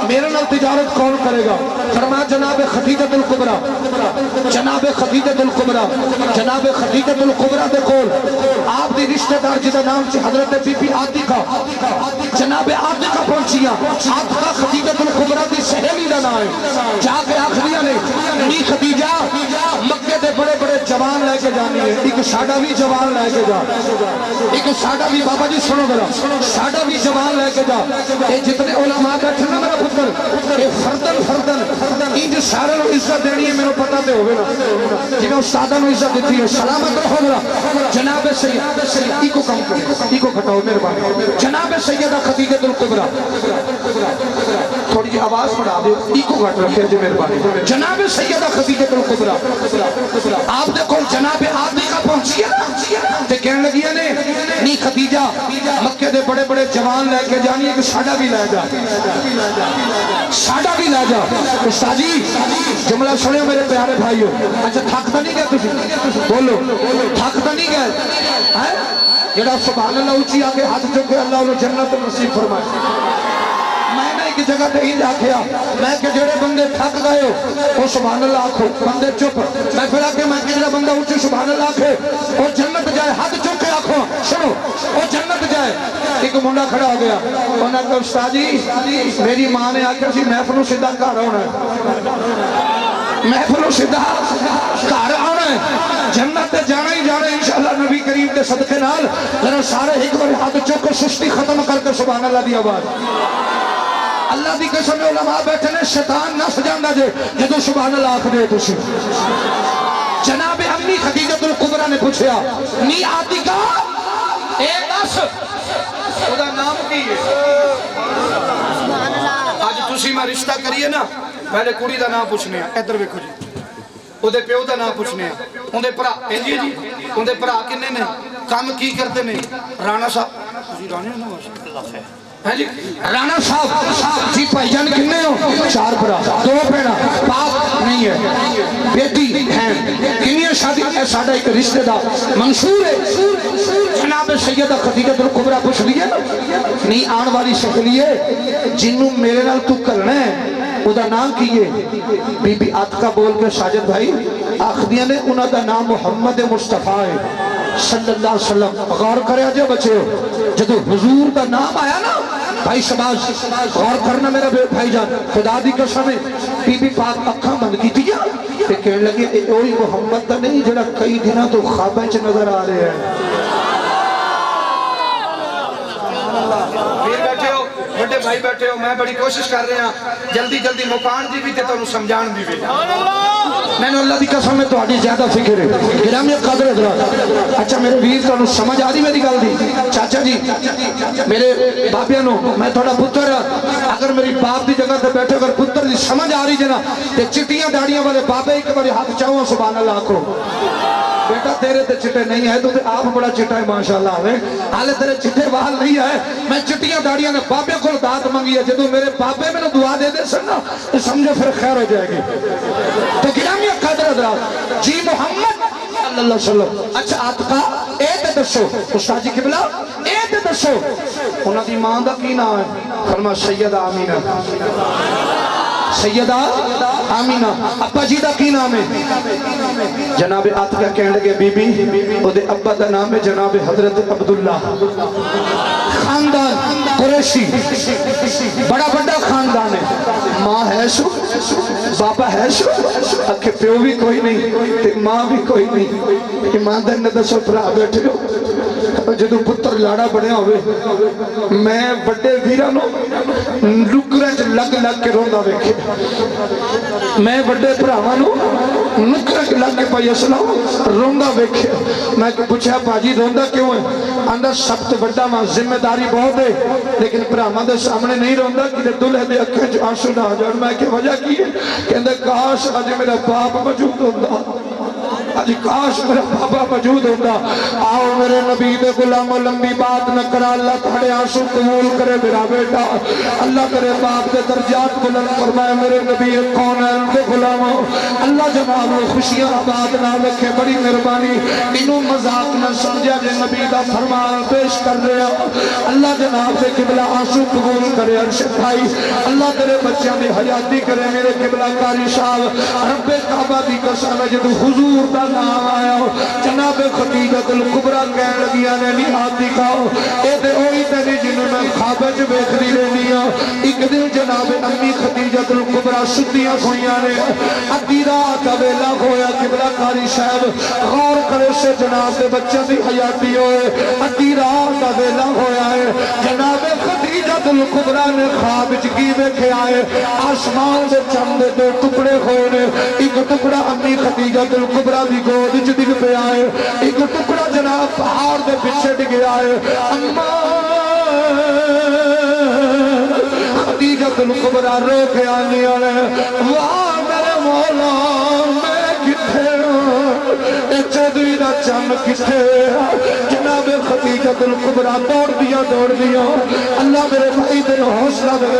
میرے نال تجارت کون کرے گا فرمایا جناب خدیجہ الکبریٰ جناب خدیجہ الکبریٰ دے کول آپ دی رشتہ دار جدا نام سے حضرت بی بی عاتقہ جناب عاتقہ پہنچیاں عاتقہ خدیجہ الکبریٰ دی سہیلی دا نام ہے جا کے آخریاں نے نی خدیجہ مکے دے بڑے بڑے جوان لے کے جانی ہے ایک ساڑا بھی جوان لے کے جا ایک ساڑا بھی بابا جی سنو میرا ساڑا بھی جوان لے کے جا اے جتنے علماء بیٹھے نا میرا پتر اے فردن انج سارے نو عزت دینی ہے میرے پتہ تے ہوگے نا جنہوں استادہ نو عزت دیتی ہے سلامت رہو میرا جناب سید ایکو کم کرے ایکو کھٹاؤ میرے بات جناب سیدہ خدیجہ الکبریٰ تھوڑی جی آواز پڑھا دے ایکو گھٹ رکھے جی میرے بات جناب سیدہ خدیجہ الکبریٰ آپ نے کون جناب عاتقہ پہنچیا تے کہنے لگیا نے نی خدیجہ مکے دے بڑے بڑے جوان لے کے جانی ہے کہ ساڑا بھی لے جا استاد جی جملہ سنیں میرے پیارے بھائیو اچھا تھکتا نہیں گئے تسی بولو تھکتا نہیں گئے جڑا سبحان اللہ اونچی آگے ہاتھ چکے اللہ انہوں جنت نصیب فرمائے میں نے ایک جگہ پہ ہی آکھیا میں کہ جڑے بندے تھک گئے ہو وہ سبحان اللہ آکھو بندے چپ میں پھر آکے میں کہ جڑا بندہ اونچی سبحان اللہ آکھے وہ جنت جائے ہاتھ چک کے آکھو سنو وہ جنت جائے ایک منڈا کھڑا ہو گیا انہوں نے کہا استاد جی میری ماں نے آکھا سی محفلوں سیدھا گھر ہونا ہے محفلوں سیدھا گھر آنا ہے جنت جانا ہی جانا انشاءاللہ نبی کریم کے صدقے نال ذرا سارے ایک بار ہاتھ چک سستی ختم کر کے سبحان اللہ دی آواز اللہ دی قسم علماء بیٹھے نے شیطان نس جاندہ جے جدو سبحان اللہ آکھ دے تسی جناب امی خدیجہ الکبریٰ نے پوچھیا نی عاتقہ اے دس خدا نام کی ہے آج تسی میں رشتہ کریے نا پہلے کڑی دا نام پوچھنے ہیں ادھر ویکھو جی او دے پیو دا نام پوچھنے ہیں ان دے پرا جی ان دے پرا کنے نے کام کی کرتے نے رانا صاحب جی رانے نہ اللہ خیر رانا صاحب جی بھائی جان کنے ہو چار برا دو پیڑا باپ نہیں ہے بیٹی ہے کنیاں شادی ہے ساڑھا ایک رشتہ دا منصور ہے جناب سیدہ خدیجہ الکبریٰ پوچھ لیے نہیں آن والی شکلیے جنوں میرے نال تو کرنا ہے ادا نام کیے بی بی عاتقہ بول کے ساجد بھائی آخدیاں نے انہوں دا نام محمد مصطفیٰ ہے صلی اللہ علیہ وسلم غور کرے آجے بچے ہو جدو حضور دا نام آیا نا بھائی شباز غور کرنا میرا بھائی جان خدا دی قسم ہے بی بی پاک اکھاں بند کی دیا تے کہنے لگے اے اوہی محمد دا نہیں جڑا کئی دنوں تو خوابیں چ نظر آ رہے ہیں پھر بیٹھے ہو بڑے بھائی بیٹھے ہو میں بڑی کوشش کر رہے ہیں جلدی جلدی مکان دی بھی تے تانوں سمجھان دی بھی میں نے اللہ دی قسم میں تہاڈی زیادہ فکر ہے گرامی قدر حضرات اچھا میرے ویر تانوں سمجھ آ رہی میری گل دی چاچا جی میرے بابیاں نو میں تھوڑا پتر اگر میری باپ دی جگہ تے بیٹھے اگر پتر دی سمجھ آ رہی جنا تے چٹیاں داڑیاں والے بابے ایک بار ہاتھ چاہو سبحان اللہ آکھو بیٹا تیرے تے چٹے نہیں ہے تو تے آپ بڑا چٹا ہے ماشاءاللہ ہے حالے تیرے چٹے وال نہیں ہے میں چٹیاں داڑیاں نے بابے کو داد منگی ہے جدو میرے بابے میں نے دعا دے دے سن نا تو سمجھو پھر خیر ہو جائے گی تو گرامی قدر حضرات جی محمد صلی اللہ علیہ وسلم اچھا آتقا اے تے دسو استاد جی قبلہ اے تے دسو انہاں دی ماں دا کی نام ہے فرما سیدہ آمینہ سیدہ آمینہ ابا جی دا کی نام ہے جناب آتقا کہنے لگے بی بی او دے ابا دا نام ہے جناب حضرت عبداللہ خاندان قریشی بڑا بڑا خاندان ہے ماں ہے سو بابا ہے سو اکھے پیو بھی کوئی نہیں تے ماں بھی کوئی نہیں ایماندار نے دسو بھرا بیٹھے ہو جدو پتر لاڑا بڑھیا ہوئے میں بڑے ویرہ نو نکرج لگ لگ کے روندہ ویکھے میں بڑے بھراوانو نکرج لگ کے پائی اسلام روندہ ویکھے میں پوچھا باجی روندہ کیوں ہے اندر سب تو بڑا ماں ذمہ داری بہت ہے لیکن بھراواں دے سامنے نہیں روندہ کہ دلہے دے اکھیں جو آنسو نہ آ جان میں کہ وجہ کی ہے کہ کاش آج میرا باپ موجود ہوتا آج کاش میرا بابا موجود ہوتا آؤ میرے نبی دے غلاموں لمبی بات نہ کرا اللہ تھاڑے آنسو قبول کرے میرا بیٹا اللہ کرے باپ دے درجات بلند فرمائے میرے نبی کون ہے ان کے غلاموں اللہ جناب خوشیاں آباد نہ رکھے بڑی مہربانی انہوں مذاق نہ سمجھا جے نبی دا فرمان پیش کر رہے ہو اللہ جناب دے قبلہ آنسو قبول کرے ارشد بھائی اللہ تیرے بچیاں دی حیاتی کرے میرے قبلہ کاری صاحب رب کعبہ دی قسم ہے جدو حضور دا نام آیا ہو جناب خدیجہ الکبریٰ کہنے لگیا نے نہیں آتی کھاؤ اے دے اوہی تیری جنہوں نے خوابج بیکھنی رہنی ہو ایک دن جناب امی خدیجہ الکبریٰ سدیاں کھوئیاں نے ادھی رات ویلا کھویا قبلہ کاری صاحب غور کرے سے جناب دے بچے دی حیاتی ہوئے ادھی رات ویلا کھویا ہے جناب خدیجہ الکبریٰ نے خواب چکی بیکھے آئے آسمان دے چند دے ٹکڑے کھوئے نے ایک ٹکڑا امی خدیجہ الکبریٰ دی گود ڈگ پہ آئے ایک ٹکڑا جناب پہاڑ دے پیچھے ڈگ آئے اماں خدیجہ الکبریٰ رو کے آنی آنے واہ میرے مولا میں کتھے اے چودوی دا چم کتھے جناب خدیجہ الکبریٰ دوڑ دیا اللہ میرے بھائی دل حوصلہ دے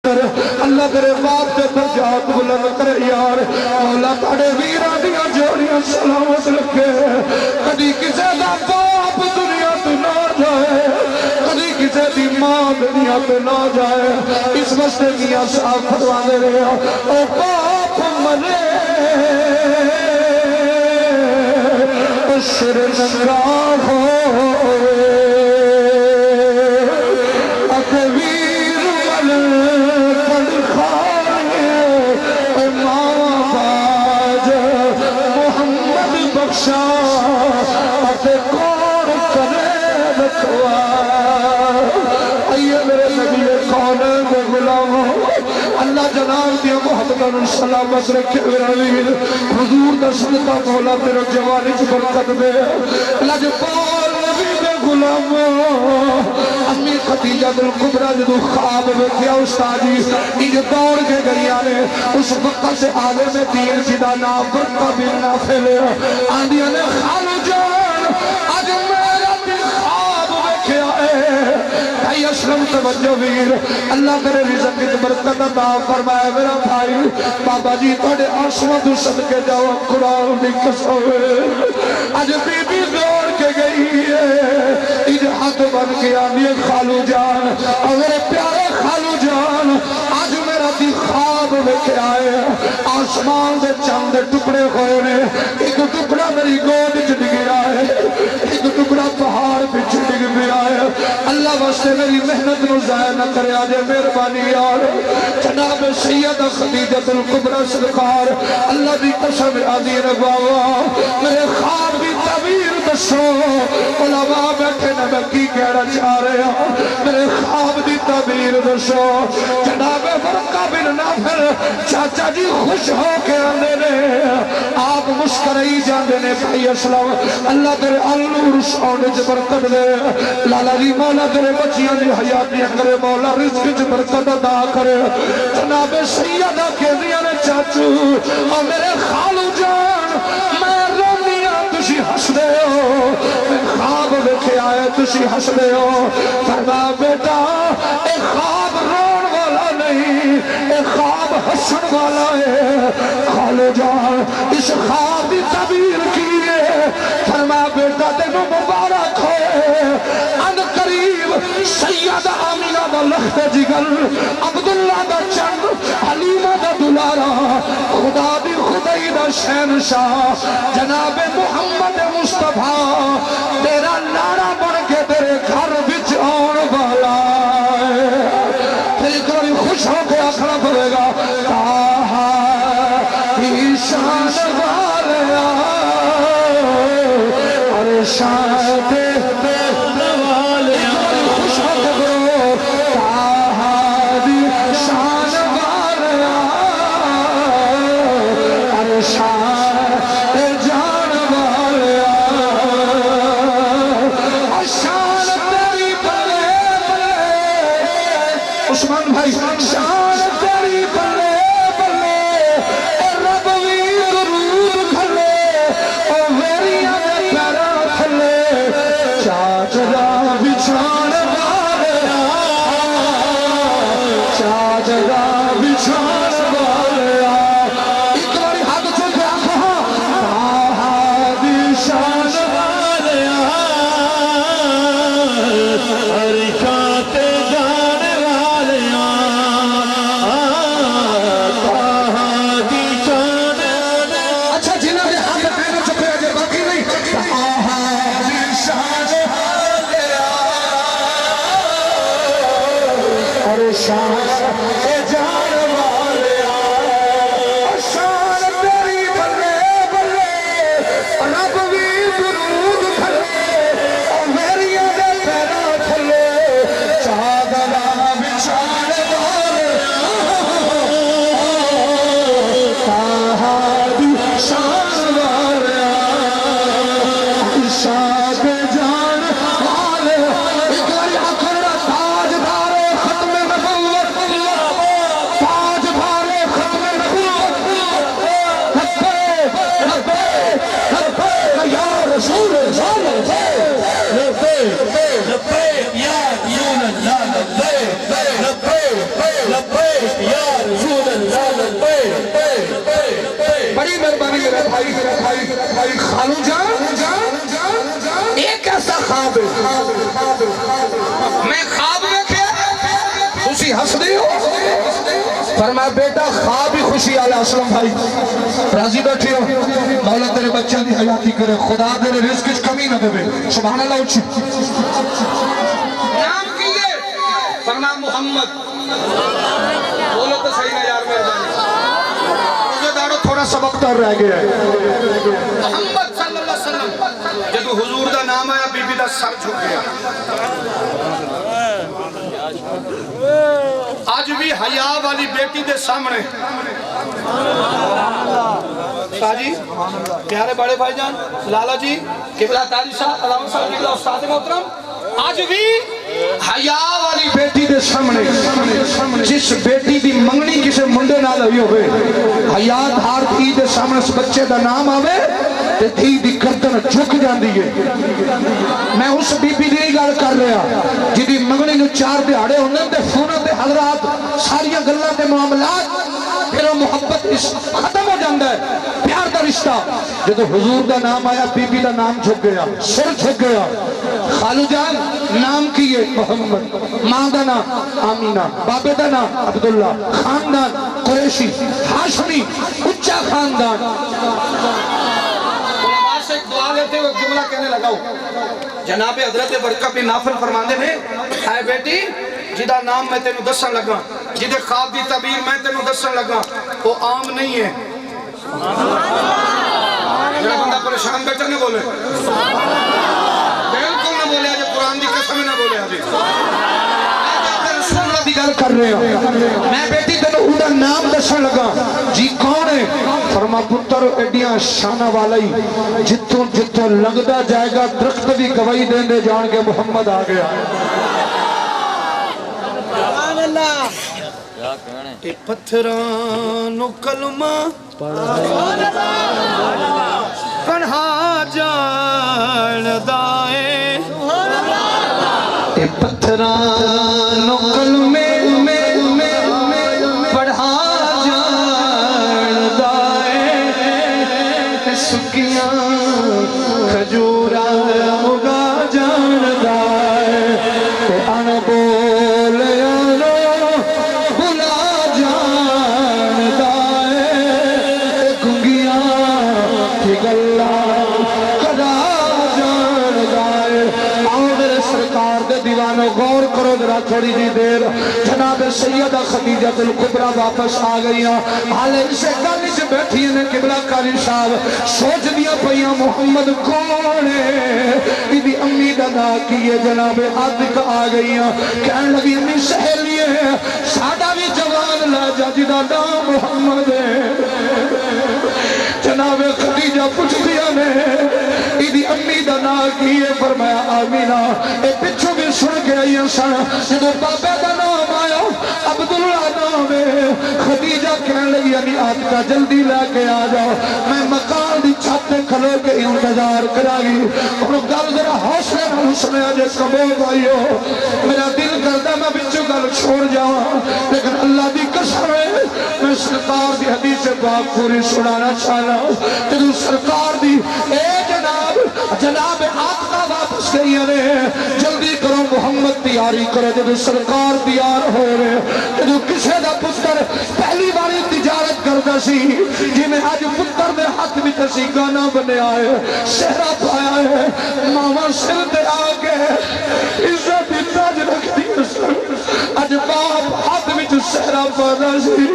اللہ تیرے باپ دے درجات بلند کرے یار مولا تاڑے ویرہ دیا جوڑیاں سلامت رکھے کدی کسے دا باپ دنیا تو نہ جائے کدی کسے دی ماں دنیا تو نہ جائے اس مسئلے کیا صاحب فرمانے رہے او باپ مرے سر ننگا ہو اللہ جناب دیا محبتاً سلامت رکھے ویراویر حضور دا صدقہ مولا تیرا جوانی چھ برکت دے لجبال نبی دے غلام امی خدیجہ الکبریٰ جدو خواب بیکھیا استادی انج دوڑ کے گئی آنے اس وقت سے آگے میں دین جدا نام برکہ بن نافل آندیا نے خالو جان آج میرا دل خواب بیکھیا ہے بھائی اسلم توجہ ویر اللہ کرے رزق کی برکت عطا فرمائے میرا بھائی بابا جی توڑے آسمان تو صدقے جاؤ قرآن دی قسم آج بی بی دوڑ کے گئی ہے ایج ہاتھ بن کے آنی خالو جان اور میرے پیارے خالو جان آج میرا دی خواب لے کے آئے آسمان دے چاند ٹکڑے ہوئے نے ایک ٹکڑا میری گود چڑھ گیا ہے ایک ٹکڑا پہاڑ پہ چڑھ گیا ہے اللہ واسطے میری محنت نو ضائع نہ کرے آجے مہربانی یار جناب سیدہ خدیجہ الکبریٰ سرکار اللہ دی قسم آدھی رگواوا میرے خواب بھی تعبیر دسو علماء بیٹھے نے میں کی کہنا چاہ رہے ہوں میرے خواب دی تعبیر دسو جناب ورقہ بن نافل چاچا جی خوش ہو کے آنے نے آپ مسکرائی جاندے نے بھائی اسلام اللہ تیرے النور سونے چ برکت دے لالا جی مولا تیرے بچیاں دی حیاتیاں کرے مولا رزق چ برکت عطا کرے جناب سیدہ کہندیاں نے چاچو اور میرے خالو جان میں رونیاں تسی ہس دے ہو میں خواب ویکھے آئے تسی ہس دے ہو فرما بیٹا اے خواب رون والا نہیں اے خواب ہسن والا ہے خالو جان اس خواب دی تعبیر کیے فرما بیٹا تینوں مبارک ہوئے ان قریب سیدہ آمینہ دا لخت جگر عبداللہ دا چند حلیمہ دا دلارا خدا دی خدای دا شہنشاہ جناب محمد مصطفیٰ تیرا لاڑا بن کے تیرے گھر بچ آن والا ہے پھر ایک بار خوش ہو کے آخنا پڑے گا تاہا ایشان والیا اور شان دے والیا خوش ہو کے برو تاہا ایشان والیا اور شان جان والیا اور شان تیری بلے بلے عثمان بھائی شان تیری بلے بلے رب وی درود کھلے او ویریاں دے پیراں تھلے چاچا بچھان والیا چاچا بچھان والیا ایک باری ہاتھ چل کے آنکھوں آہادی شان والیا حرکات جان والیا آہادی شان اچھا جنہاں نے ہاتھ پہنے چکے آجے باقی نہیں آہادی شان والیا اور شان جان والیا اور شان تیری بلے بلے رب وی درود کھلے اور میریاں دے پیراں تھلے چادرا بچھان والیا تاہادی شان والیا شاد جان والیا ایک باری آخر تاجدار ختم نبوت تاجدار ختم نبوت لبیک لبیک لبیک یا رسول اللہ لبیک لبیک یا رسول اللہ لبیک لبیک لبیک یا رسول اللہ لبیک بڑی مہربانی میرے بھائی خالو جان ایک ایسا خواب ہے میں خواب میں کیا خوشی ہس دی ہو فرمایا بیٹا خواب ہی خوشی آلہ اسلام بھائی راضی بیٹھی ہو مولا تیرے بچہ دی حیاتی کرے خدا تیرے رزق کچھ کمی نہ دے سبحان اللہ اچھی نام کیے فرما محمد بولو تو صحیح نہ یار مہربانی مجھے دارو تھوڑا سبق تر رہ گیا ہے محمد صلی اللہ علیہ وسلم جب حضور دا نام آیا بی بی دا سر جھک گیا آج بھی حیا والی بیٹی دے سامنے شاہ جی پیارے بڑے بھائی جان لالا جی قبلہ تاری صاحب علامہ صاحب قبلہ استاد محترم آج بھی حیا والی بیٹی دے سامنے جس بیٹی دی منگنی کسے منڈے نہ لئی ہوئے حیا دھار تھی دے سامنے اس بچے دا نام آوے تے تھی دی گردن جھک جاندی ہے میں اس بی بی دی گل کر رہا جی دی منگنی نو 4 دہاڑے ہوندے تے فون تے حضرات ساریاں گلاں تے معاملات پھر محبت ختم ہو جاندہ ہے پیار دا رشتہ جدو حضور دا نام آیا بی بی دا نام جھک گیا سر جھک گیا خالو جان نام کیے محمد ماں دا نام آمینہ بابے دا نام عبداللہ خاندان قریشی ہاشمی اچھا خاندان سے ایک دعا لیتے ہوئے جملہ کہنے لگاؤ جناب حضرت برکہ بن نافل فرماندے نے اے بیٹی جدہ نام میں تینوں دسن لگا جدہ خواب دی تعبیر میں تینوں دسن لگا وہ عام نہیں ہے جڑا بندہ پریشان بیٹھا نہ بولے بالکل نہ بولے آج قرآن دی قسم نہ بولے آج رسول دی گل کر رہے ہو میں بیٹی تینوں اوندا نام دسن لگا جی کون ہے فرما پتر ایڈیاں شانہ والی جتوں جتوں لگدا جائے گا درخت بھی گواہی دیندے جان کے محمد آ گیا سبحان اللہ اے پتھراں نو کلمہ پڑھا جاندا اے اے پتھراں نو کلمے پڑھا جاندا اے سکیاں کھجوراں اگا جاندا اے ان بولیاں غور کرو ذرا تھوڑی جی دیر جناب سیدہ خدیجہ الکبریٰ واپس آ گئی حالے اسے گل سے بیٹھی ہیں قبلہ کاری صاحب سوچ دیا پہیاں محمد کون ہے ایدی امی دادا کیے جناب عادق آ گئی کہنے لگی امی سہیلی ہے ساڑھا بھی جوان لا جا جدا نام محمد ہے جناب خدیجہ پوچھ دیا نے ایدی امی دادا کیے فرمایا آمینہ اے پچھو بھی سن کے آئی انسان جدو بابے دا نام آیا عبداللہ نام ہے خدیجہ کہنے لگی یعنی آدھا جلدی لے کے آ جاؤ میں مکان دی چھاتے کھلو کے انتظار کرا گی اور گل ذرا حوصلے نہ حسنے آجے قبول بھائیو میرا دل کرتا میں بچوں گل چھوڑ جاؤں لیکن اللہ دی قسم ہے میں سرکار دی حدیث پاک پوری سنانا چاہنا جدو سرکار دی اے جناب آقا واپس گئی ہے جلدی کرو محمد تیاری کرو جدو سرکار تیار ہو رہے جدو کسے دا پتر پہلی باری تجارت کرتا سی جی میں آج پتر دے ہاتھ میں تسی گانا بنے آئے شہرہ پایا ہے ماما سر دے آگے عزت تاج رکھ دیا سر آج باپ ہاتھ میں جو شہرہ پایا سی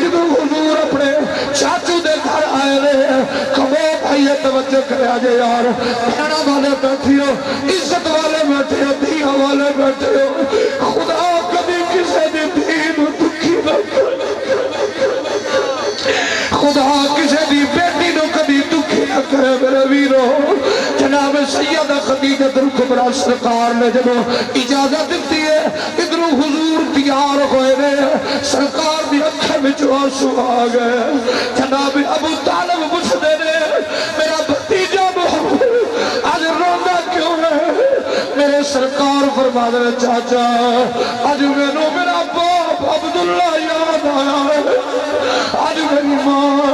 جدو حضور اپنے چاچو دے گھر آئے رہے کبو بھائی توجہ کرے آجے یار بہنا والے بیٹھے ہو عزت والے بیٹھے ہو دیا والے بیٹھے ہو خدا کبھی کسے دی دین دکھی نہ خدا کسے دی بیٹی نو کبھی دکھی نہ کرے میرے ویرو جناب سیدہ خدیجہ الکبریٰ سرکار نے جب اجازت دیتی ہے ادھر حضور تیار ہوئے رہے سرکار دی اکھے میں جو آنسو آ گئے جناب ابو طالب مجھے رہے میرا بھتیجہ محمد آج روندہ کیوں ہے میرے سرکار فرما دے چاچا آج میرا باپ عبداللہ یاد آیا ہے آج میری ماں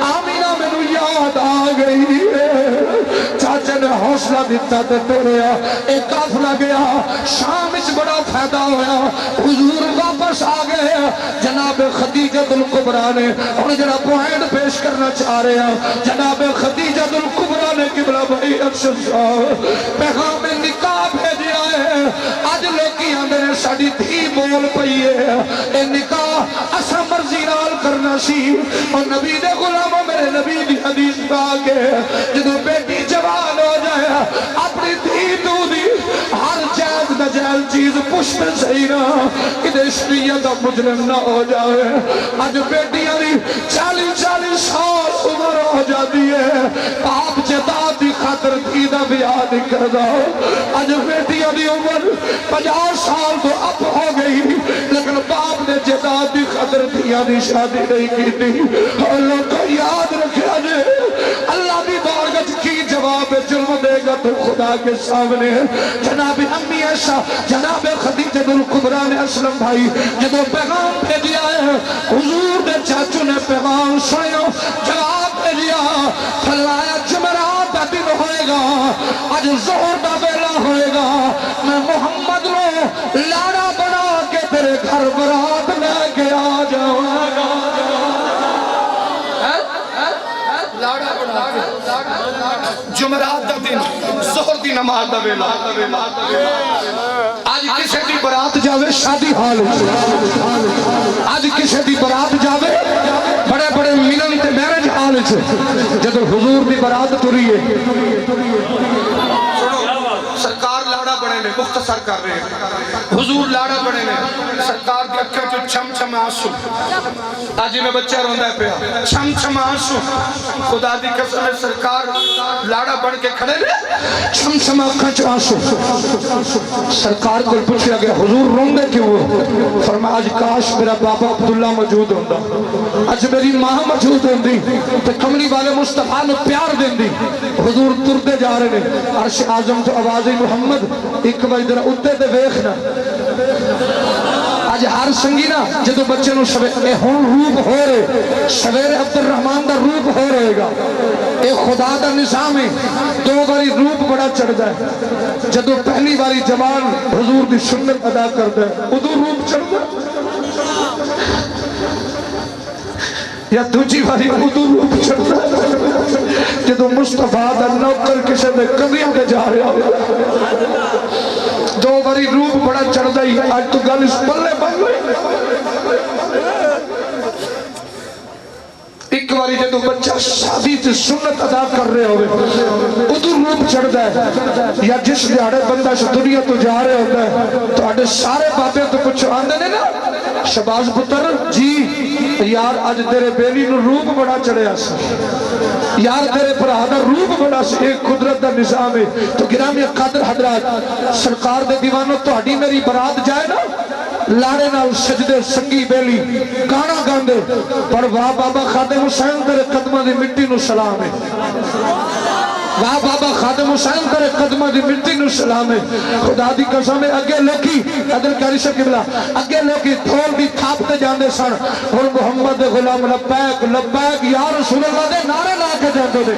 آمینہ میں یاد آ گئی ہے چاچے نے حوصلہ دیتا تے توڑیا ایک قافلہ گیا شام اس بڑا فائدہ ہویا حضور واپس آ گئے جناب خدیجہ الکبریٰ نے اور جناب پوائنٹ پیش کرنا چاہ رہے ہیں جناب خدیجہ الکبریٰ نے قبلہ بھائی اکشن صاحب پیغام نکاح بھیجیا ہے آج لوگی اندر ساڑی تھی بول پئی ہے اے نکاح اسا مرضی نال کرنا سی اور نبی دے غلاموں میرے نبی دی حدیث پہ آگے جدو بیٹی جوان ہو جائے اپنی دھی تو دی ہر جائز نجائز چیز پشت صحیح نہ کدے شریعت مجرم نہ ہو جائے آج بیٹیاں دی 40 سال عمر ہو جاتی ہے باپ جدا دی خاطر تھی دا بیاہ دی کر دا آج بیٹیاں دی عمر 50 سال تو اب ہو گئی لیکن باپ نے جدا دی خاطر تھیاں دی شادی نہیں کی تھی اللہ کو یاد رکھا جے اللہ بھی بارگت کی جواب جرم دے گا تو خدا کے سامنے جناب امی ایسا جناب خدیجہ الکبریٰ نے اسلم بھائی جدو پیغام بھیجیا ہے حضور نے چاچو نے پیغام سنیا جواب بھیجیا فرمایا جمعرات کا دن ہوئے گا آج ظہر کا بیلا ہوئے گا میں محمد رو لاڑا بنا کے تیرے گھر برات لے کے آ جاؤں گا جمعرات دا دن ظہر دی نماز دا ویلا آج کسے دی برات جاوے شادی حال آج کسے دی برات جاوے بڑے بڑے ملن تے میرج حال جدو حضور دی برات تری ہے سرکار لاڑا بڑے نے مختصر کر رہے ہیں حضور لاڑا بڑے نے سرکار دی اکھیں جو چھم چھم آنسو آجی میں بچہ روندہ ہے پیا چھم چھم آنسو خدا دی قسم ہے سرکار لاڑا بڑھ کے کھڑے نے چھم چھم اکھیں چو آنسو سرکار کو پوچھا گیا حضور روندے کیوں فرمایا آج کاش میرا بابا عبداللہ موجود ہوندا آج میری ماں موجود ہوندی تو کملی والے مصطفیٰ نے پیار دیندی حضور تردے جا رہے نے عرش اعظم تو آواز محمد ایک بار ادھر اتے دے ویکھنا آج ہر سنگی نا جدو بچے نو اے ہون روپ ہو رہے سویر عبد الرحمن دا روپ ہو رہے گا اے خدا دا نظام ہے دو باری روپ بڑا چڑھ جائے جدو پہلی باری جوان حضور دی سنت ادا کر دے ادو روپ چڑھ جائے یا دوجی باری ادو روپ چڑھ جائے جدو مصطفیٰ دا نوکر کسے دے کبھیاں دے جا رہا دو باری روپ بڑا چڑھ دائی آج تو گل اس پلے بن گئی ایک باری جدو بچہ شادی تے سنت ادا کر رہے ہوئے ادو روپ چڑھ دائے یا جس دیاڑے بندہ سے دنیا تو جا رہے ہوتا ہے تو آڈے سارے باتیں تو کچھ آندے نے نا شباز پتر جی یار آج تیرے بیلی نو روپ بڑا چڑھے آسا یار تیرے پرہادہ روپ بڑا سے ایک قدرت دا نظام ہے تو گرامی قادر حضرات سرکار دے دیوانوں تو ہڈی میری برات جائے نا لاڑے نال سجدے سنگی بیلی گانا گاندے پر واہ بابا خادم حسین تیرے قدمہ دی مٹی نو سلام ہے واہ بابا خادم حسین تیرے قدمہ دی مٹی نو سلام ہے خدا دی قسم ہے اگے لوکی عدل کاری سے قبلہ اگے لوکی تھول بھی تھاپتے جاندے سن اور محمد غلام لبیک لبیک یا رسول اللہ دے نعرے لا کے جاندے دے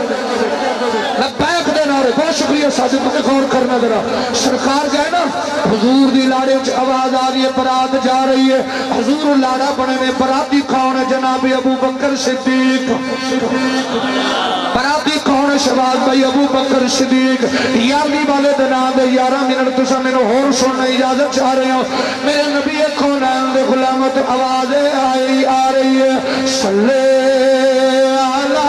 لبیک دے نعرے بہت شکریہ ساجد تمہیں غور کرنا ذرا سرکار گئے نا حضور دی لاڑے اچھ آواز آ رہی ہے برات جا رہی ہے حضور لاڑا بڑے میں براتی کون ہے جناب ابو بکر صدیق براتی کون ہے شباز بھائی ابو بکر صدیق یاردی والے دنان دے 11 منٹ تو سا میں نے اور سننا اجازت چاہ رہے ہوں میرے نبی کونین دے غلامت آوازیں آ رہی ہے صلی علی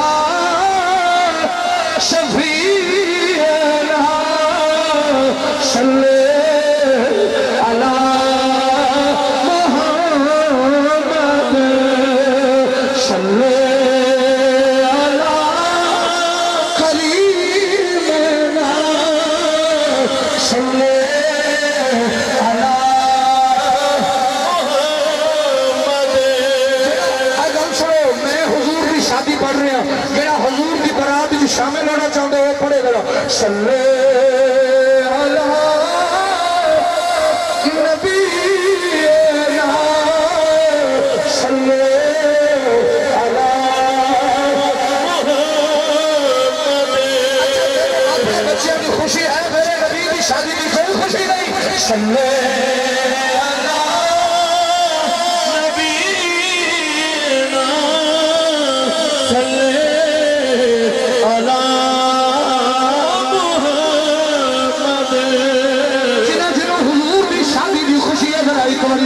شفیعنا صلی علی محمد صلی شامل ہونا چاہتے ہو پڑھے گا صلی علی نبینا صلی علی محمد بچیاں کی خوشی ہے میرے نبی کی شادی کی کوئی خوشی نہیں صلی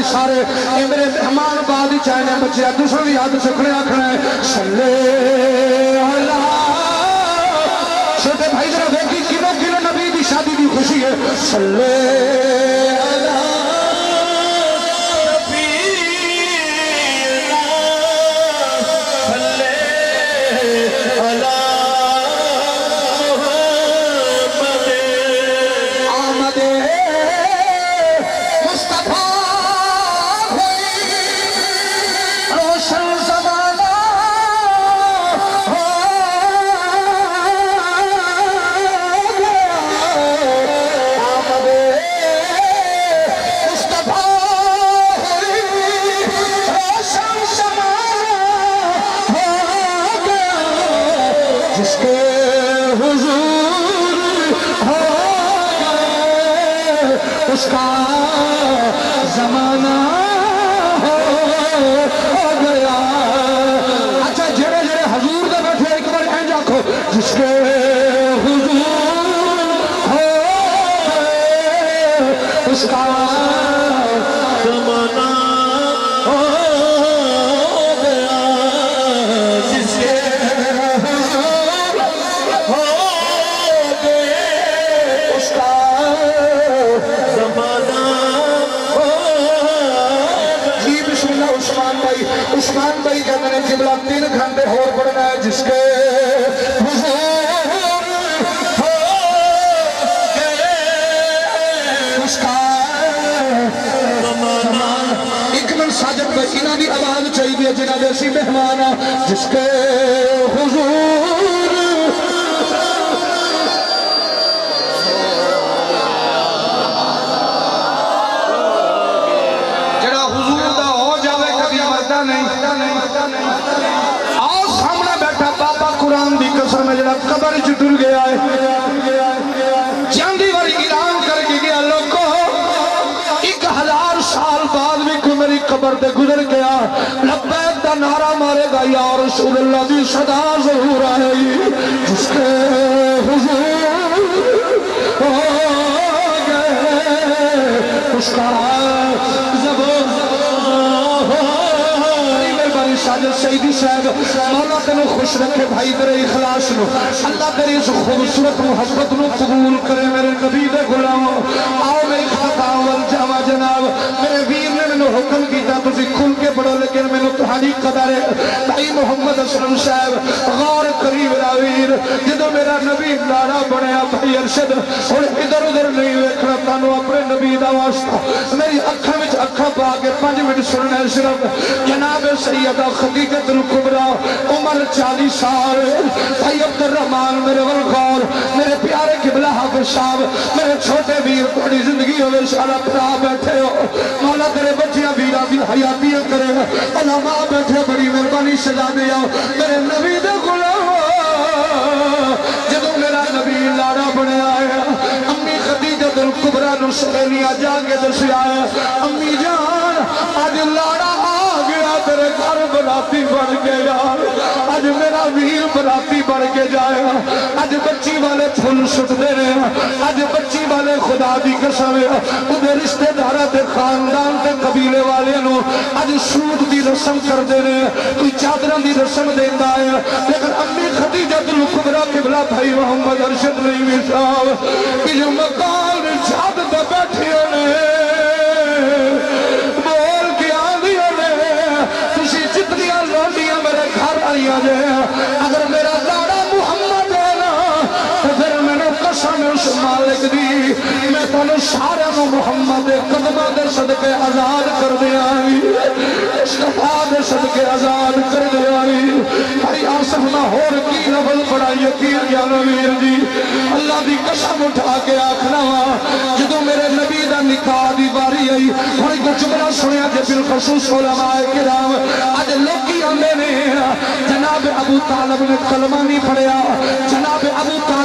سارے اے میرے مہمان بعد چاہنے بچے دوسروں بھی یاد سکھنے آکھنا ہے صلی علی چھوٹے بھائی ذرا دیکھی کلو نبی دی شادی دی خوشی ہے صلی علی جس کے حضور ہو گئے اس کا زمانہ ہو گیا اچھا جڑے جڑے حضور دے بیٹھے ایک بار کہیں جاکھو جس کے حضور ہو گئے اس کا زمانہ ہو گیا جس کے عثمان بھائی کہتے ہیں قبلہ 3 گھنٹے اور پڑھنا ہے جس کے حضور ہو گئے اس کا اکمل ساجد بھائی انہاں دی آواز چاہیے جنہاں دے سی مہمان جس کے حضور جڑا حضور دا ہو جاوے کبھی مردا نہیں آؤ سامنے بیٹھا بابا قرآن دی قسم ہے جڑا قبر چ ٹر گیا ہے جاندی واری اعلان کر کے گیا لوگو 1000 سال بعد بھی کوئی میری قبر تے گزر گیا لبیک دا نعرہ مارے گا یا رسول اللہ دی صدا ضرور آئے گی جس کے حضور ہو گئے اس کا زبان ساجد سیدی صاحب مولا تینوں خوش رکھے بھائی تیرے اخلاص نو اللہ تیری اس خوبصورت محبت نو قبول کرے میرے نبی دے غلامو آؤ میری خطاول جاوا جناب میرے ویر نے میں حکم کیتا تسی کھل کے پڑھو لیکن میں تہاڈی قدر ہے بھائی محمد اسلم صاحب غور قریب راویر جدو میرا نبی لاڑا بنیا بھائی ارشد اور ادھر ادھر نہیں ویکھنا تانوں اپنے نبی دا واسطہ میری اکھاں وچ اکھاں پا کے 5 منٹ سننا ہے صرف جناب سیدہ خدیجۃ الکبریٰ عمر 40 سال بھائی عبد الرحمن میرے والغور میرے پیارے قبلہ حافظ صاحب میرے چھوٹے ویر بڑی زندگی ہوئے سارا پڑا بیٹھے ہو مولا تیرے بچیاں ویرہ بھی حیاتیاں کرے علماء بیٹھے بڑی مہربانی سجا دیا میرے نبی دے غلام جدو میرا نبی لاڑا بنے آیا امی خدیجۃ الکبریٰ نو سہیلیاں جا کے دسیا ہے امی جان آج لاڑا تیرے گھر براتی بڑھ کے یار آج میرا ویر براتی بڑھ کے جائے آج بچی والے پھول سٹ دے رہے آج بچی والے خدا دی قسم انہیں رشتہ دارہ تے خاندان تے قبیلے والے نو آج سود دی رسم کر دے رہے کوئی چادران دی رسم دیتا ہے لیکن امی خدیجۃ الکبریٰ قبلہ بھائی محمد ارشد نعیمی صاحب کہ جو مقام جاد دے بیٹھے نے اگر میرا لاڑا محمد ہے نا تو پھر میں نے قسم اس مالک دی میں تانوں سارے نو محمد قدمہ دے صدقے آزاد کر دیا استفا دے صدقے آزاد کر دیا بھائی آصف نہ ہور کی لفظ بڑا یقین جانویر جی اللہ دی قسم اٹھا کے آکھنا جدو میرے نبی دا نکاح دی باری آئی ہوئی کچھ بڑا سنیا جے بالخصوص علماء کرام آج لوگی آمدے نے جناب ابو طالب نے کلمہ نہیں پڑھیا جناب ابو طالب